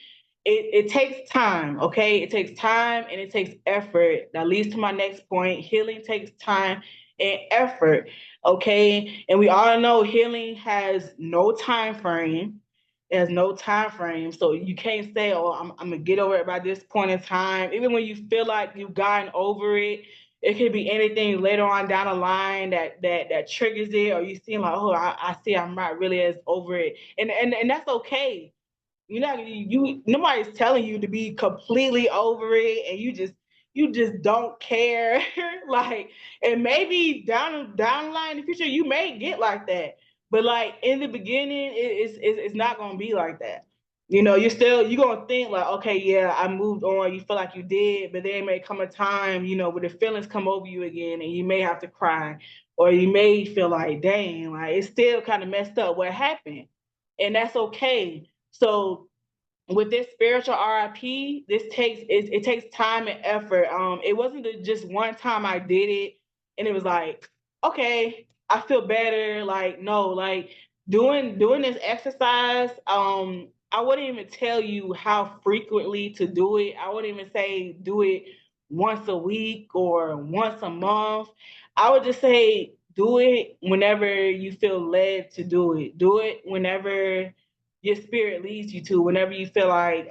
it takes time. Okay. It takes time and it takes effort. That leads to my next point. Healing takes time and effort. Okay. And we all know healing has no time frame. There's no time frame. So you can't say, oh, I'm gonna get over it by this point in time. Even when you feel like you've gotten over it, It could be anything later on down the line that triggers it, or you see like, oh, I see I'm not really as over it, and that's okay. Nobody's telling you to be completely over it, and you just don't care. Like, and maybe down the line in the future you may get like that, but like in the beginning it's not gonna be like that. You're gonna think like, okay, yeah, I moved on. You feel like you did, but there may come a time, where the feelings come over you again, and you may have to cry, or you may feel like, dang, like it's still kind of messed up what happened, and that's okay. So with this spiritual RIP, it takes time and effort. It wasn't just one time I did it and it was like, okay, I feel better. Like, no, like doing this exercise, I wouldn't even tell you how frequently to do it. I wouldn't even say do it once a week or once a month. I would just say do it whenever you feel led to do it. Do it whenever your spirit leads you to, whatever you feel like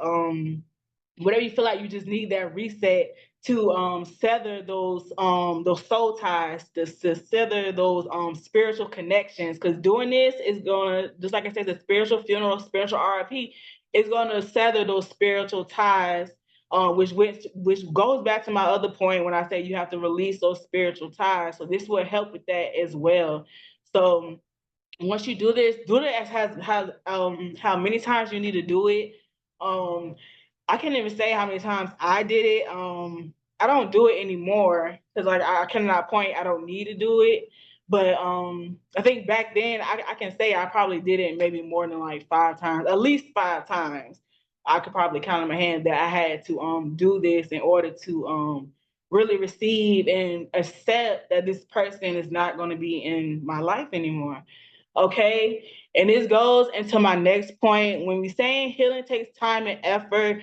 you just need that reset to sever those soul ties, to sever those spiritual connections, because doing this is gonna, just like I said, the spiritual funeral, spiritual RIP is gonna sever those spiritual ties, which goes back to my other point when I say you have to release those spiritual ties. So this will help with that as well. So once you do it as has how many times you need to do it. Um, I can't even say how many times I did it. I don't do it anymore because like I cannot point. I don't need to do it. But I think back then I can say I probably did it maybe more than like 5 times, at least 5 times. I could probably count on my hand that I had to do this in order to really receive and accept that this person is not going to be in my life anymore. Okay. And this goes into my next point. When we saying healing takes time and effort,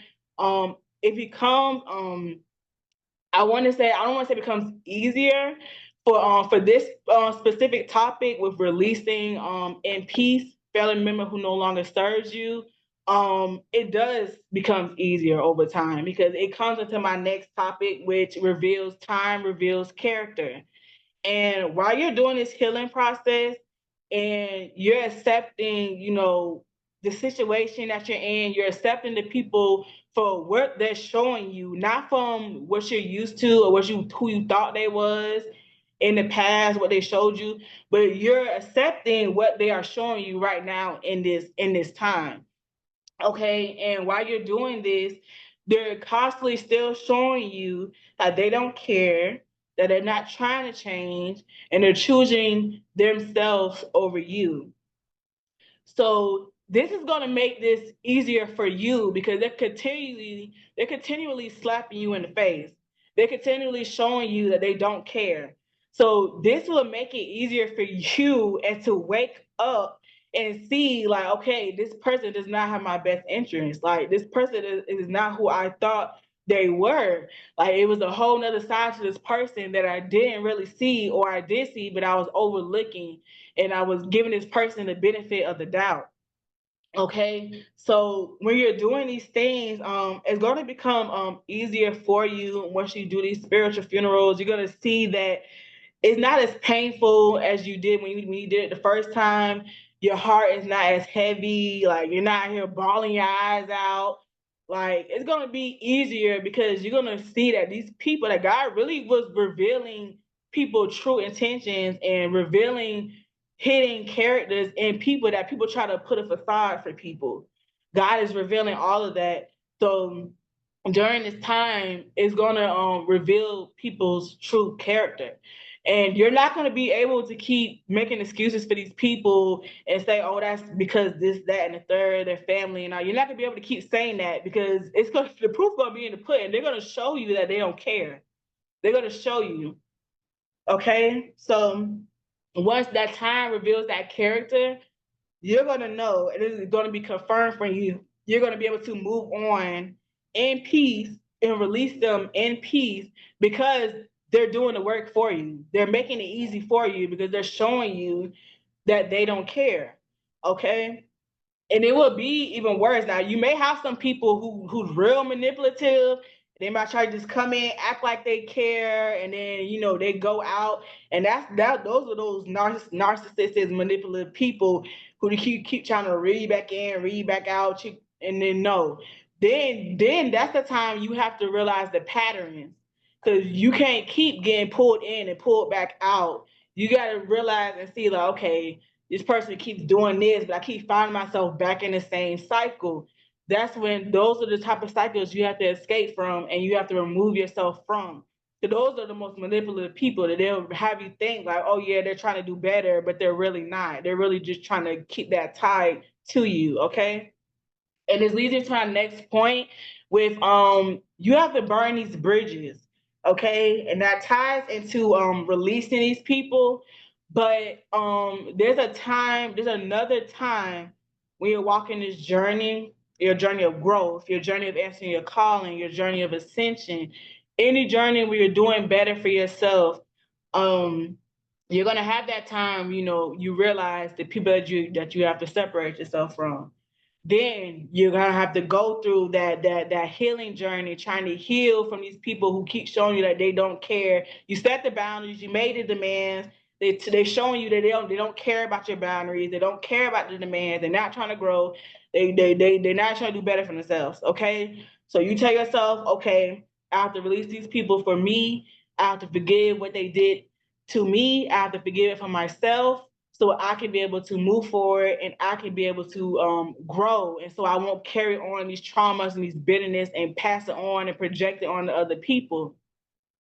it becomes I don't want to say it becomes easier for this specific topic with releasing in peace family member who no longer serves you. It does becomes easier over time because it comes into my next topic, which reveals time reveals character. And while you're doing this healing process and you're accepting, the situation that you're in, you're accepting the people for what they're showing you, not from what you're used to or who you thought they was in the past, what they showed you, but you're accepting what they are showing you right now in this time. Okay. And while you're doing this, they're constantly still showing you that they don't care, that they're not trying to change, and they're choosing themselves over you. So this is going to make this easier for you because they're continually slapping you in the face. They're continually showing you that they don't care. So this will make it easier for you and to wake up and see like, okay, this person does not have my best interest. Like this person is not who I thought they were. Like it was a whole nother side to this person that I didn't really see, or I did see, but I was overlooking, and I was giving this person the benefit of the doubt. Okay, so when you're doing these things, it's going to become easier for you once you do these spiritual funerals. You're going to see that it's not as painful as you did when you did it the first time. Your heart is not as heavy. Like you're not here bawling your eyes out. Like it's gonna be easier because you're gonna see that these people, that God really was revealing people true intentions and revealing hidden characters in people that people try to put a facade for people. God is revealing all of that. So during this time, it's gonna reveal people's true character. And you're not going to be able to keep making excuses for these people and say, oh, that's because this, that, and the third, their family. And all. You're not going to be able to keep saying that because the proof going to be in the pudding. They're going to show you that they don't care. They're going to show you. Okay. So once that time reveals that character, you're going to know, and it is going to be confirmed for you. You're going to be able to move on in peace and release them in peace because they're doing the work for you. They're making it easy for you because they're showing you that they don't care. Okay. And it will be even worse. Now, you may have some people who's real manipulative. They might try to just come in, act like they care, and then they go out, and those are those narcissistic, manipulative people who keep trying to read back in, read back out, and then no, then that's the time you have to realize the patterns, because you can't keep getting pulled in and pulled back out. You got to realize and see, like, okay, this person keeps doing this, but I keep finding myself back in the same cycle. That's when those are the type of cycles you have to escape from, and you have to remove yourself from. So those are the most manipulative people, that they'll have you think like, oh yeah, they're trying to do better, but they're really not. They're really just trying to keep that tied to you, okay? And this leads into our next point with you have to burn these bridges, okay? And that ties into releasing these people. But there's another time when you're walking this journey, your journey of growth, your journey of answering your calling, your journey of ascension, any journey where you're doing better for yourself. um you're gonna have that time, you realize the people that you have to separate yourself from. Then you're gonna have to go through that healing journey, trying to heal from these people who keep showing you that they don't care. You set the boundaries, you made the demands. They're showing you that they don't care about your boundaries. They don't care about the demands. They're not trying to grow. They're not trying to do better for themselves. Okay, so you tell yourself, okay, I have to release these people for me. I have to forgive what they did to me. I have to forgive it for myself, so I can be able to move forward, and I can be able to grow. And so I won't carry on these traumas and these bitterness and pass it on and project it on to other people.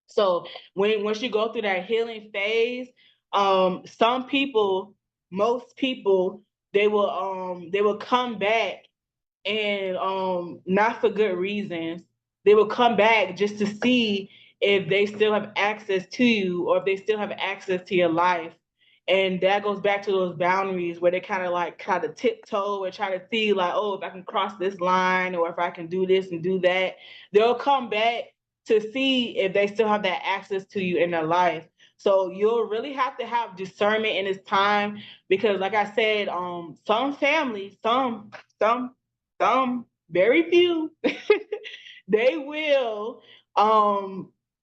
So once you go through that healing phase, some people, most people, they will come back, and not for good reasons. They will come back just to see if they still have access to you, or if they still have access to your life. And that goes back to those boundaries where they kind of tiptoe and try to see, like, oh, if I can cross this line, or if I can do this and do that. They'll come back to see if they still have that access to you in their life. So you'll really have to have discernment in this time, because like I said, some families, some very few, they will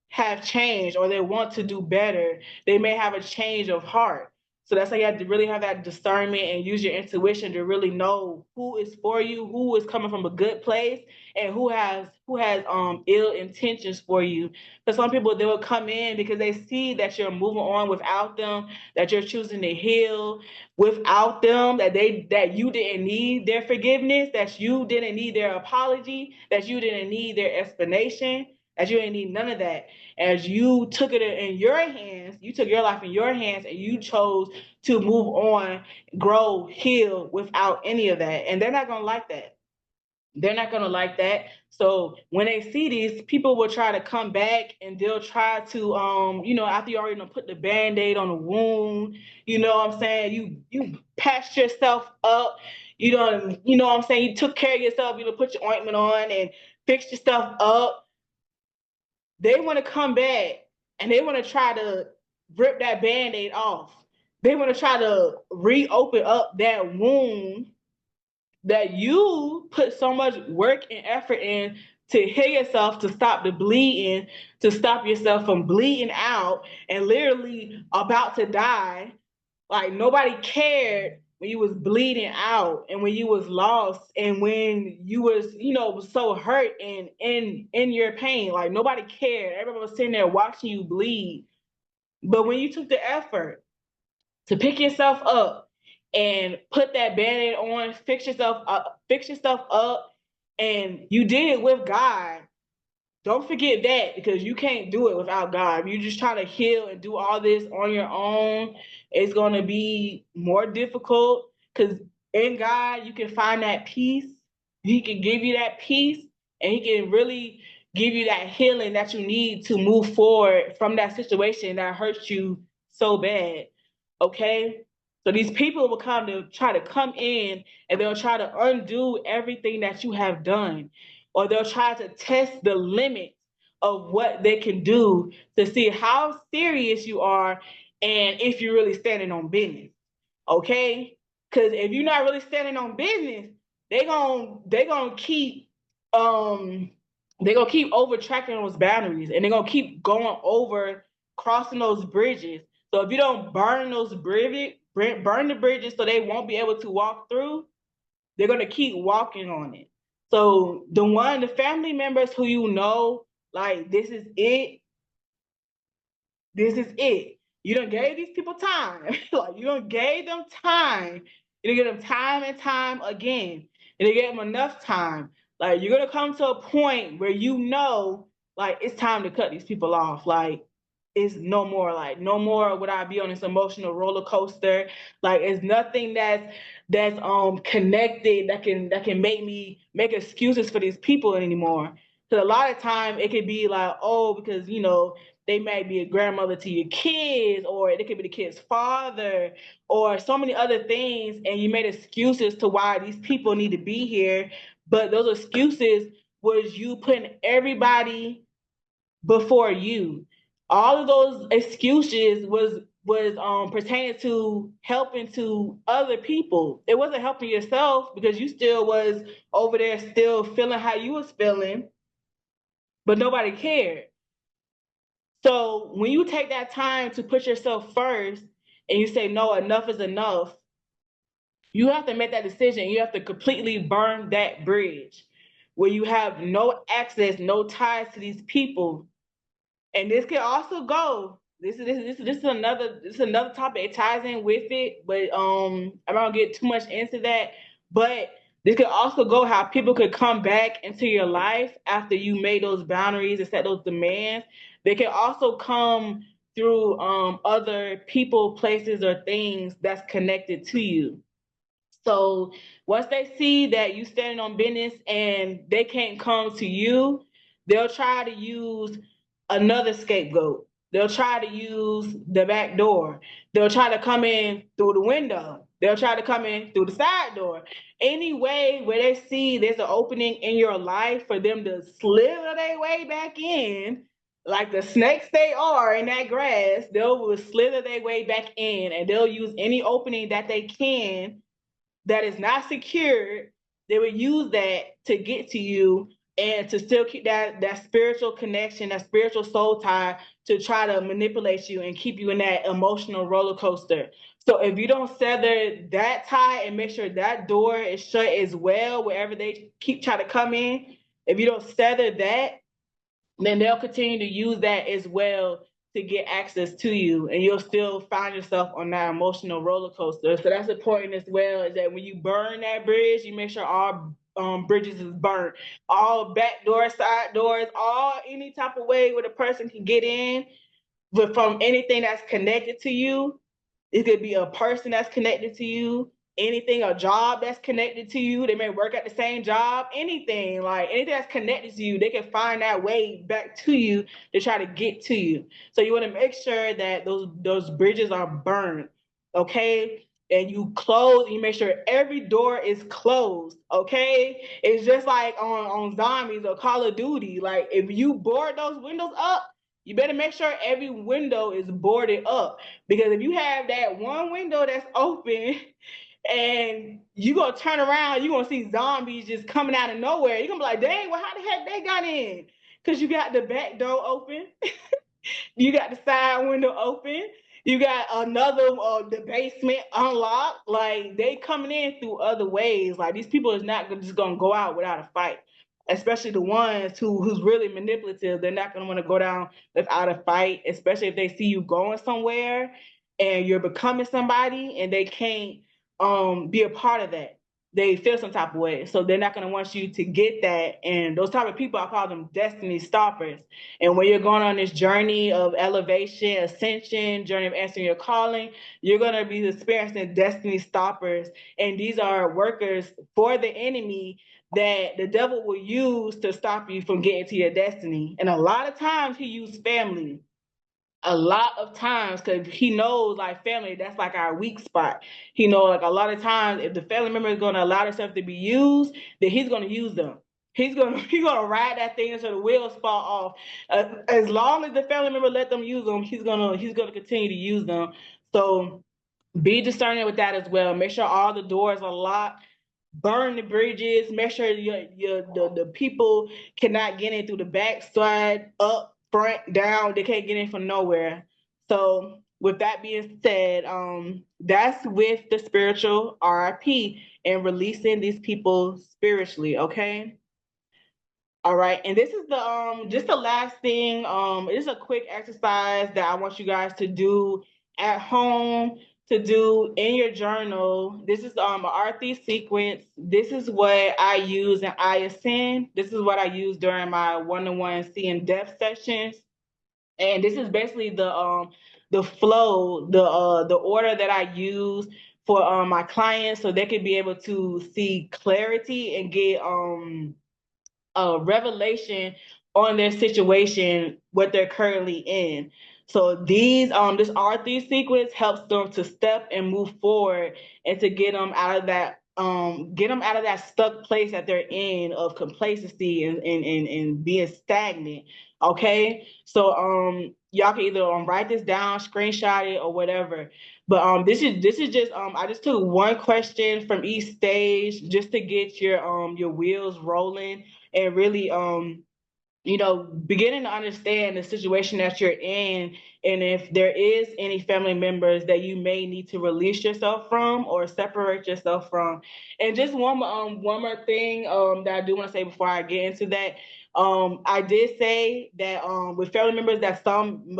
have changed, or they want to do better. They may have a change of heart. So that's why you have to really have that discernment and use your intuition to really know who is for you, who is coming from a good place, and who has ill intentions for you. Because some people, they will come in because they see that you're moving on without them, that you're choosing to heal without them, that you didn't need their forgiveness, that you didn't need their apology, that you didn't need their explanation, that you didn't need none of that. As you took it in your hands, you took your life in your hands, and you chose to move on, grow, heal without any of that. And they're not gonna like that. They're not going to like that. So when they see these, people will try to come back, and they'll try to, after you already put the band-aid on the wound, you know what I'm saying? You patched yourself up, what I'm saying? You took care of yourself, put your ointment on and fixed yourself up. They want to come back, and they want to try to rip that band-aid off. They want to try to reopen up that wound that you put so much work and effort in to heal yourself, to stop the bleeding, to stop yourself from bleeding out and literally about to die. Like, nobody cared when you was bleeding out, and when you was lost, and when you was, was so hurt and in your pain. Like, nobody cared. Everybody was sitting there watching you bleed. But when you took the effort to pick yourself up and put that band-aid on, fix yourself up, and you did it with God. Don't forget that, because you can't do it without God. If you're just trying to heal and do all this on your own, it's going to be more difficult, because in God, you can find that peace. He can give you that peace, and he can really give you that healing that you need to move forward from that situation that hurts you so bad. Okay? So these people will come to try to come in, and they'll try to undo everything that you have done, or they'll try to test the limits of what they can do to see how serious you are, and if you're really standing on business. Okay? Because if you're not really standing on business, they gonna keep they're gonna keep over tracking those boundaries, and they're gonna keep going over crossing those bridges. So if you don't burn those bridges, burn the bridges so they won't be able to walk through, they're gonna keep walking on it. So the family members who you know, like this is it. You done gave these people time. Like you done gave them time. You done give them time and time again. And you gave them enough time. Like you're gonna come to a point where you know, like it's time to cut these people off. Like it's no more. Like no more would I be on this emotional roller coaster. Like it's nothing that's connected that can make me make excuses for these people anymore. Because a lot of time it could be like, oh, because they might be a grandmother to your kids, or it could be the kid's father, or so many other things, and you made excuses to why these people need to be here. But those excuses was you putting everybody before you. All of those excuses was pertaining to helping to other people. It wasn't helping yourself because you still was over there still feeling how you was feeling, but nobody cared. So when you take that time to put yourself first and you say, no, enough is enough, you have to make that decision. You have to completely burn that bridge where you have no access, no ties to these people. And this can also go. This is another topic. It ties in with it, but I'm not gonna get too much into that. But this could also go how people could come back into your life after you made those boundaries and set those demands. They can also come through other people, places, or things that's connected to you. So once they see that you standing on business and they can't come to you, they'll try to use another scapegoat. They'll try to use the back door. They'll try to come in through the window. They'll try to come in through the side door. Any way where they see there's an opening in your life for them to slither their way back in, like the snakes they are in that grass, they'll slither their way back in, and they'll use any opening that they can that is not secured. They would use that to get to you and to still keep that spiritual connection, that spiritual soul tie, to try to manipulate you and keep you in that emotional roller coaster. So if you don't sever that tie and make sure that door is shut as well, wherever they keep trying to come in, if you don't sever that, then they'll continue to use that as well to get access to you, and you'll still find yourself on that emotional roller coaster. So that's important as well, is that when you burn that bridge, you make sure all bridges is burnt, all back doors, side doors, all any type of way where the person can get in, but from anything that's connected to you. It could be a person that's connected to you, anything, a job that's connected to you. They may work at the same job, anything, like anything that's connected to you, they can find that way back to you to try to get to you. So you want to make sure that those bridges are burned, okay? And you close, and you make sure every door is closed, okay? It's just like on zombies or Call of Duty. Like if you board those windows up, you better make sure every window is boarded up, because if you have that one window that's open and you gonna turn around, you're gonna see zombies just coming out of nowhere. You're gonna be like, dang, well, how the heck they got in? Because you got the back door open, you got the side window open, you got another the basement unlocked. Like they coming in through other ways. Like these people is not just gonna go out without a fight. Especially the ones who's really manipulative, they're not gonna want to go down without a fight. Especially if they see you going somewhere and you're becoming somebody, and they can't be a part of that. They feel some type of way, so they're not gonna want you to get that. And those type of people, I call them destiny stoppers. And when you're going on this journey of elevation, ascension, journey of answering your calling, you're going to be experiencing destiny stoppers. And these are workers for the enemy that the devil will use to stop you from getting to your destiny. And a lot of times he used family. A lot of times, because he knows like family, that's like our weak spot. He knows like a lot of times if the family member is going to allow themselves to be used, then he's going to use them. He's gonna ride that thing until the wheels fall off. As long as the family member let them use them, he's gonna continue to use them. So be discerning with that as well. Make sure all the doors are locked. burn the bridges, make sure the people cannot get in through the back side, up, front, down. They can't get in from nowhere. So with that being said, that's with the spiritual RIP and releasing these people spiritually. Okay. All right, and this is the just the last thing. It is a quick exercise that I want you guys to do at home, to do in your journal. This is a RT sequence. This is what I use in ISN. This is what I use during my one-on-one seeing depth sessions. And this is basically the flow, the order that I use for my clients so they can be able to see clarity and get revelation on their situation, what they're currently in. So this R3 sequence helps them to step and move forward and to get them out of that stuck place that they're in of complacency and being stagnant. Okay. So y'all can either write this down, screenshot it, or whatever. But this is just I just took one question from each stage just to get your wheels rolling and really beginning to understand the situation that you're in, and if there is any family members that you may need to release yourself from or separate yourself from. And just one more thing that I do want to say before I get into that. I did say that with family members that some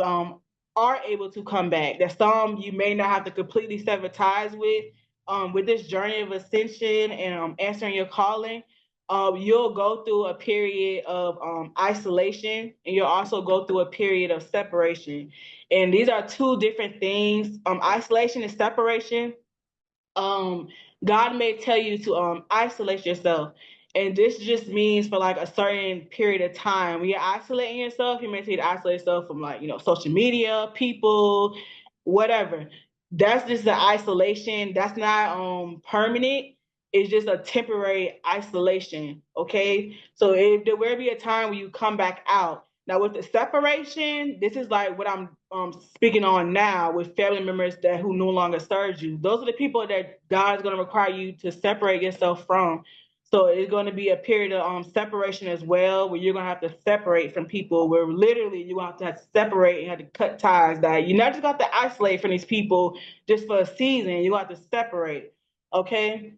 are able to come back, that some you may not have to completely sever ties with this journey of ascension and answering your calling. You'll go through a period of isolation, and you'll also go through a period of separation. And these are two different things. Isolation and separation. um God may tell you to isolate yourself. And this just means for like a certain period of time. When you're isolating yourself, you may say to isolate yourself from like, social media, people, whatever. That's just the isolation. That's not permanent. It's just a temporary isolation. Okay. So if there will be a time where you come back out. Now with the separation, this is like what I'm speaking on now with family members that who no longer serve you. Those are the people that God is going to require you to separate yourself from. So it's going to be a period of separation as well, where you're going to have to separate from people, where literally you're going to have to separate and have to cut ties. That you're not just going to have to isolate from these people just for a season. You're going to have to separate. Okay.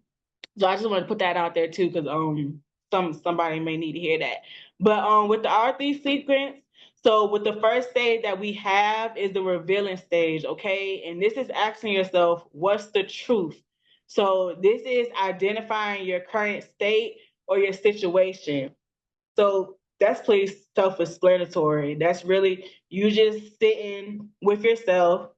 So I just want to put that out there too, because somebody may need to hear that. But with the R3 sequence, so with the first stage that we have is the revealing stage, okay? And this is asking yourself, what's the truth? So this is identifying your current state or your situation. So that's pretty self-explanatory. That's really you just sitting with yourself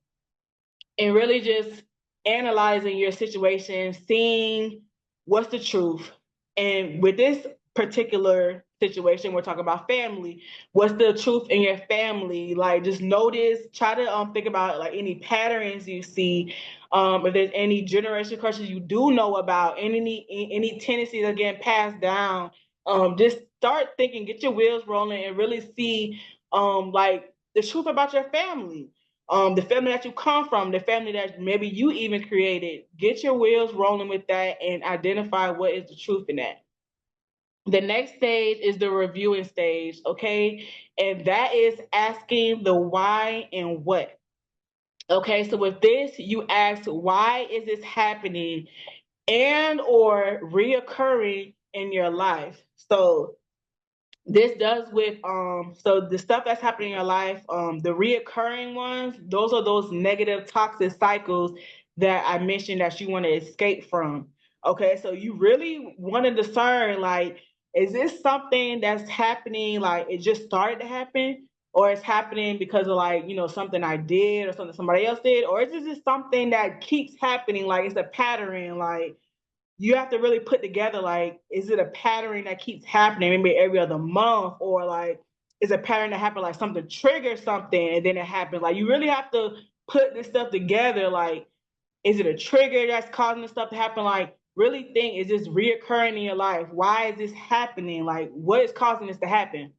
and really just analyzing your situation, seeing what's the truth. And with this particular situation, we're talking about family. What's the truth in your family? Like, just notice, try to think about like any patterns you see. If there's any generation curses you do know about, any tendencies that are getting passed down. Just start thinking, get your wheels rolling, and really see like the truth about your family, the family that you come from, the family that maybe you even created. Get your wheels rolling with that and identify what is the truth in that. The next stage is the reviewing stage, okay? And that is asking the why and what. Okay, so with this, you ask, why is this happening and or reoccurring in your life? So this does with so the stuff that's happening in your life, the reoccurring ones, those are those negative toxic cycles that I mentioned that you want to escape from. Okay, so you really want to discern, like, is this something that's happening, like it just started to happen, or it's happening because of like, something I did or something somebody else did, or is this just something that keeps happening, like it's a pattern, like you have to really put together, like, is it a pattern that keeps happening maybe every other month, or like is a pattern that happened, like something triggers something and then it happens. Like you really have to put this stuff together. Like, is it a trigger that's causing this stuff to happen? Like really think, is this reoccurring in your life? Why is this happening? Like what is causing this to happen?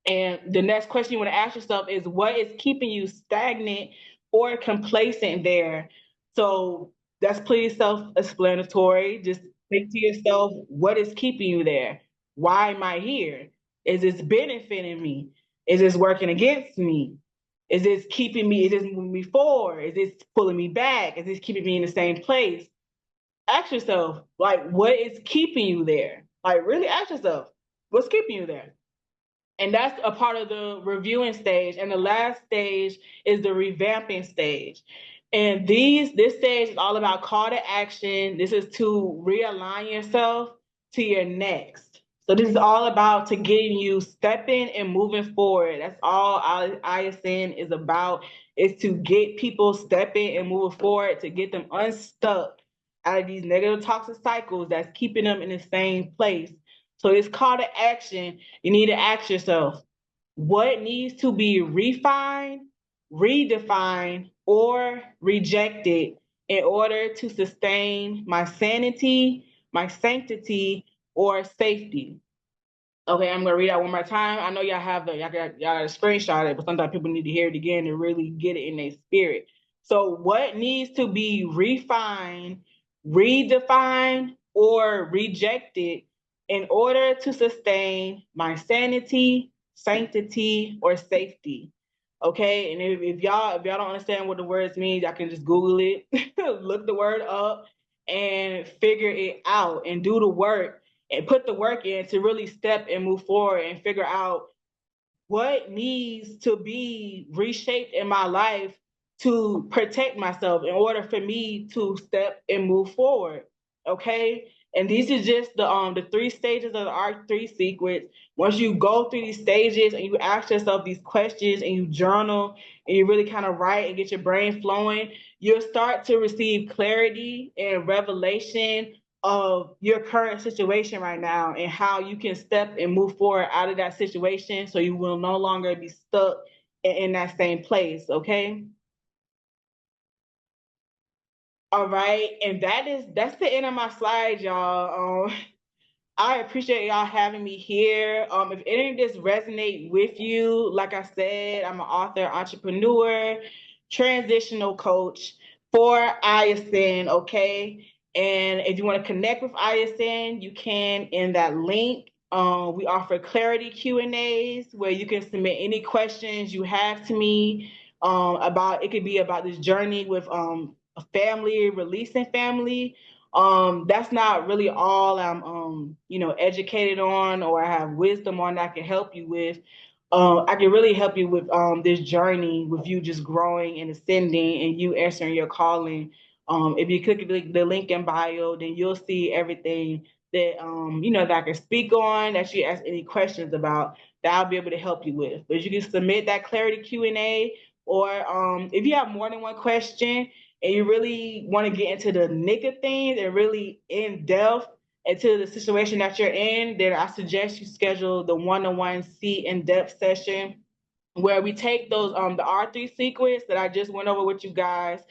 And the next question you want to ask yourself is, what is keeping you stagnant or complacent there? So that's pretty self-explanatory. Just Think to yourself, what is keeping you there? Why am I here? Is this benefiting me? Is this working against me? Is this keeping me? Is this moving me forward? Is this pulling me back? Is this keeping me in the same place? Ask yourself, like, what is keeping you there? Like, really ask yourself, what's keeping you there? And that's a part of the reviewing stage. And the last stage is the revamping stage. And this stage is all about call to action. This is to realign yourself to your next. So this is all about to getting you stepping and moving forward. That's all ISN is about, is to get people stepping and moving forward, to get them unstuck out of these negative toxic cycles that's keeping them in the same place. So this call to action, you need to ask yourself, what needs to be refined, redefined, or rejected in order to sustain my sanity, my sanctity, or safety? Okay, I'm gonna read that one more time. I know y'all have y'all got a screenshot it, but sometimes people need to hear it again to really get it in their spirit. So, what needs to be refined, redefined, or rejected in order to sustain my sanity, sanctity, or safety? Okay, and if y'all don't understand what the words mean, y'all can just Google it, look the word up, and figure it out and do the work and put the work in to really step and move forward and figure out what needs to be reshaped in my life to protect myself in order for me to step and move forward. Okay. And these are just the three stages of the ARC 3 sequence. Once you go through these stages and you ask yourself these questions and you journal and you really kind of write and get your brain flowing, you'll start to receive clarity and revelation of your current situation right now and how you can step and move forward out of that situation so you will no longer be stuck in that same place. Okay. All right. And that's the end of my slide, y'all. I appreciate y'all having me here. If any of this resonate with you, like I said, I'm an author, entrepreneur, transitional coach for ISN, okay? And if you want to connect with ISN, you can in that link. We offer clarity Q&As where you can submit any questions you have to me about, it could be about this journey with a family, releasing family. That's not really all I'm educated on or I have wisdom on that I can help you with. I can really help you with this journey with you just growing and ascending and you answering your calling. If you click the link in bio, then you'll see everything that that I can speak on, that you ask any questions about, that I'll be able to help you with. But you can submit that clarity Q&A, or if you have more than one question and you really want to get into the nick of things and really in depth into the situation that you're in, then I suggest you schedule the one-on-one see in depth session where we take those the R3 sequence that I just went over with you guys.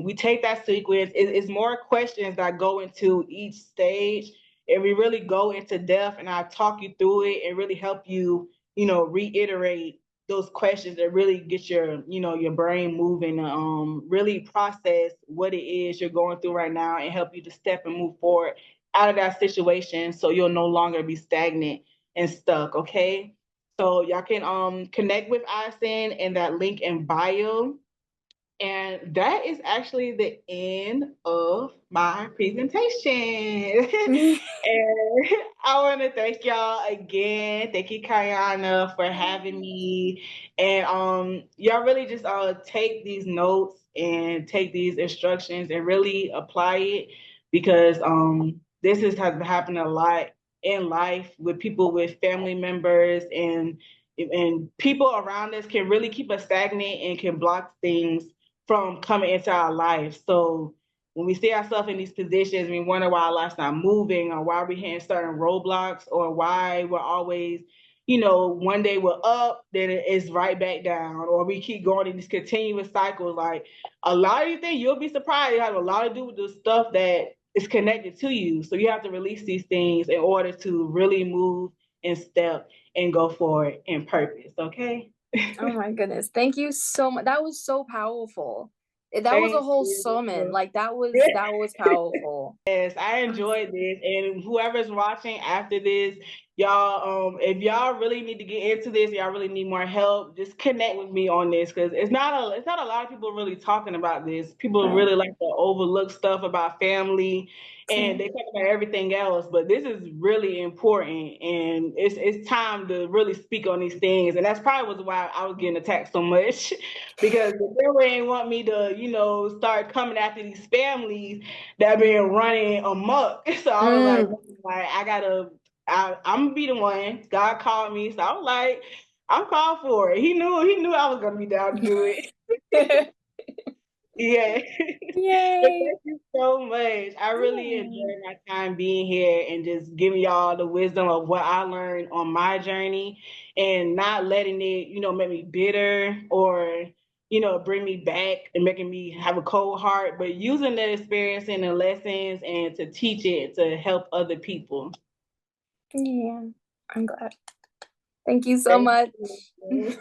We take that sequence. It's more questions that go into each stage, and we really go into depth. And I talk you through it and really help you, reiterate those questions that really get your brain moving. Really process what it is you're going through right now and help you to step and move forward out of that situation, so you'll no longer be stagnant and stuck. Okay. So y'all can connect with ISN in that link in bio. And that is actually the end of my presentation. And I want to thank y'all again. Thank you, Kayana, for having me. And y'all really just take these notes and take these instructions and really apply it, because this has happened a lot in life with people, with family members, and people around us can really keep us stagnant and can block things from coming into our life. So when we see ourselves in these positions, we wonder why our life's not moving, or why we're hitting certain roadblocks, or why we're always, one day we're up, then it's right back down, or we keep going in these continuous cycles. Like, a lot of these things, you'll be surprised, it has a lot to do with the stuff that is connected to you. So you have to release these things in order to really move and step and go forward in purpose. Okay. Oh my goodness. Thank you so much. That was so powerful. That was a Thank whole sermon. you. Like that was powerful. Yes, I enjoyed this, and whoever's watching after this, y'all, if y'all really need to get into this, y'all really need more help, just connect with me on this because it's not a lot of people really talking about this. People really like to overlook stuff about family, and they talk about everything else, but this is really important, and it's time to really speak on these things, and that's probably was why I was getting attacked so much because the devil ain't want me to, start coming after these families that been running amok. So I was like, I'm gonna be the one. God called me, so I was like, I'm called for it. He knew I was gonna be down to do it. Yeah. But Yay. thank you so much. I really enjoyed my time being here and just giving y'all the wisdom of what I learned on my journey and not letting it, make me bitter or, bring me back and making me have a cold heart, but using the experience and the lessons and to teach it to help other people. Yeah, I'm glad. Thank you so Thank much. you.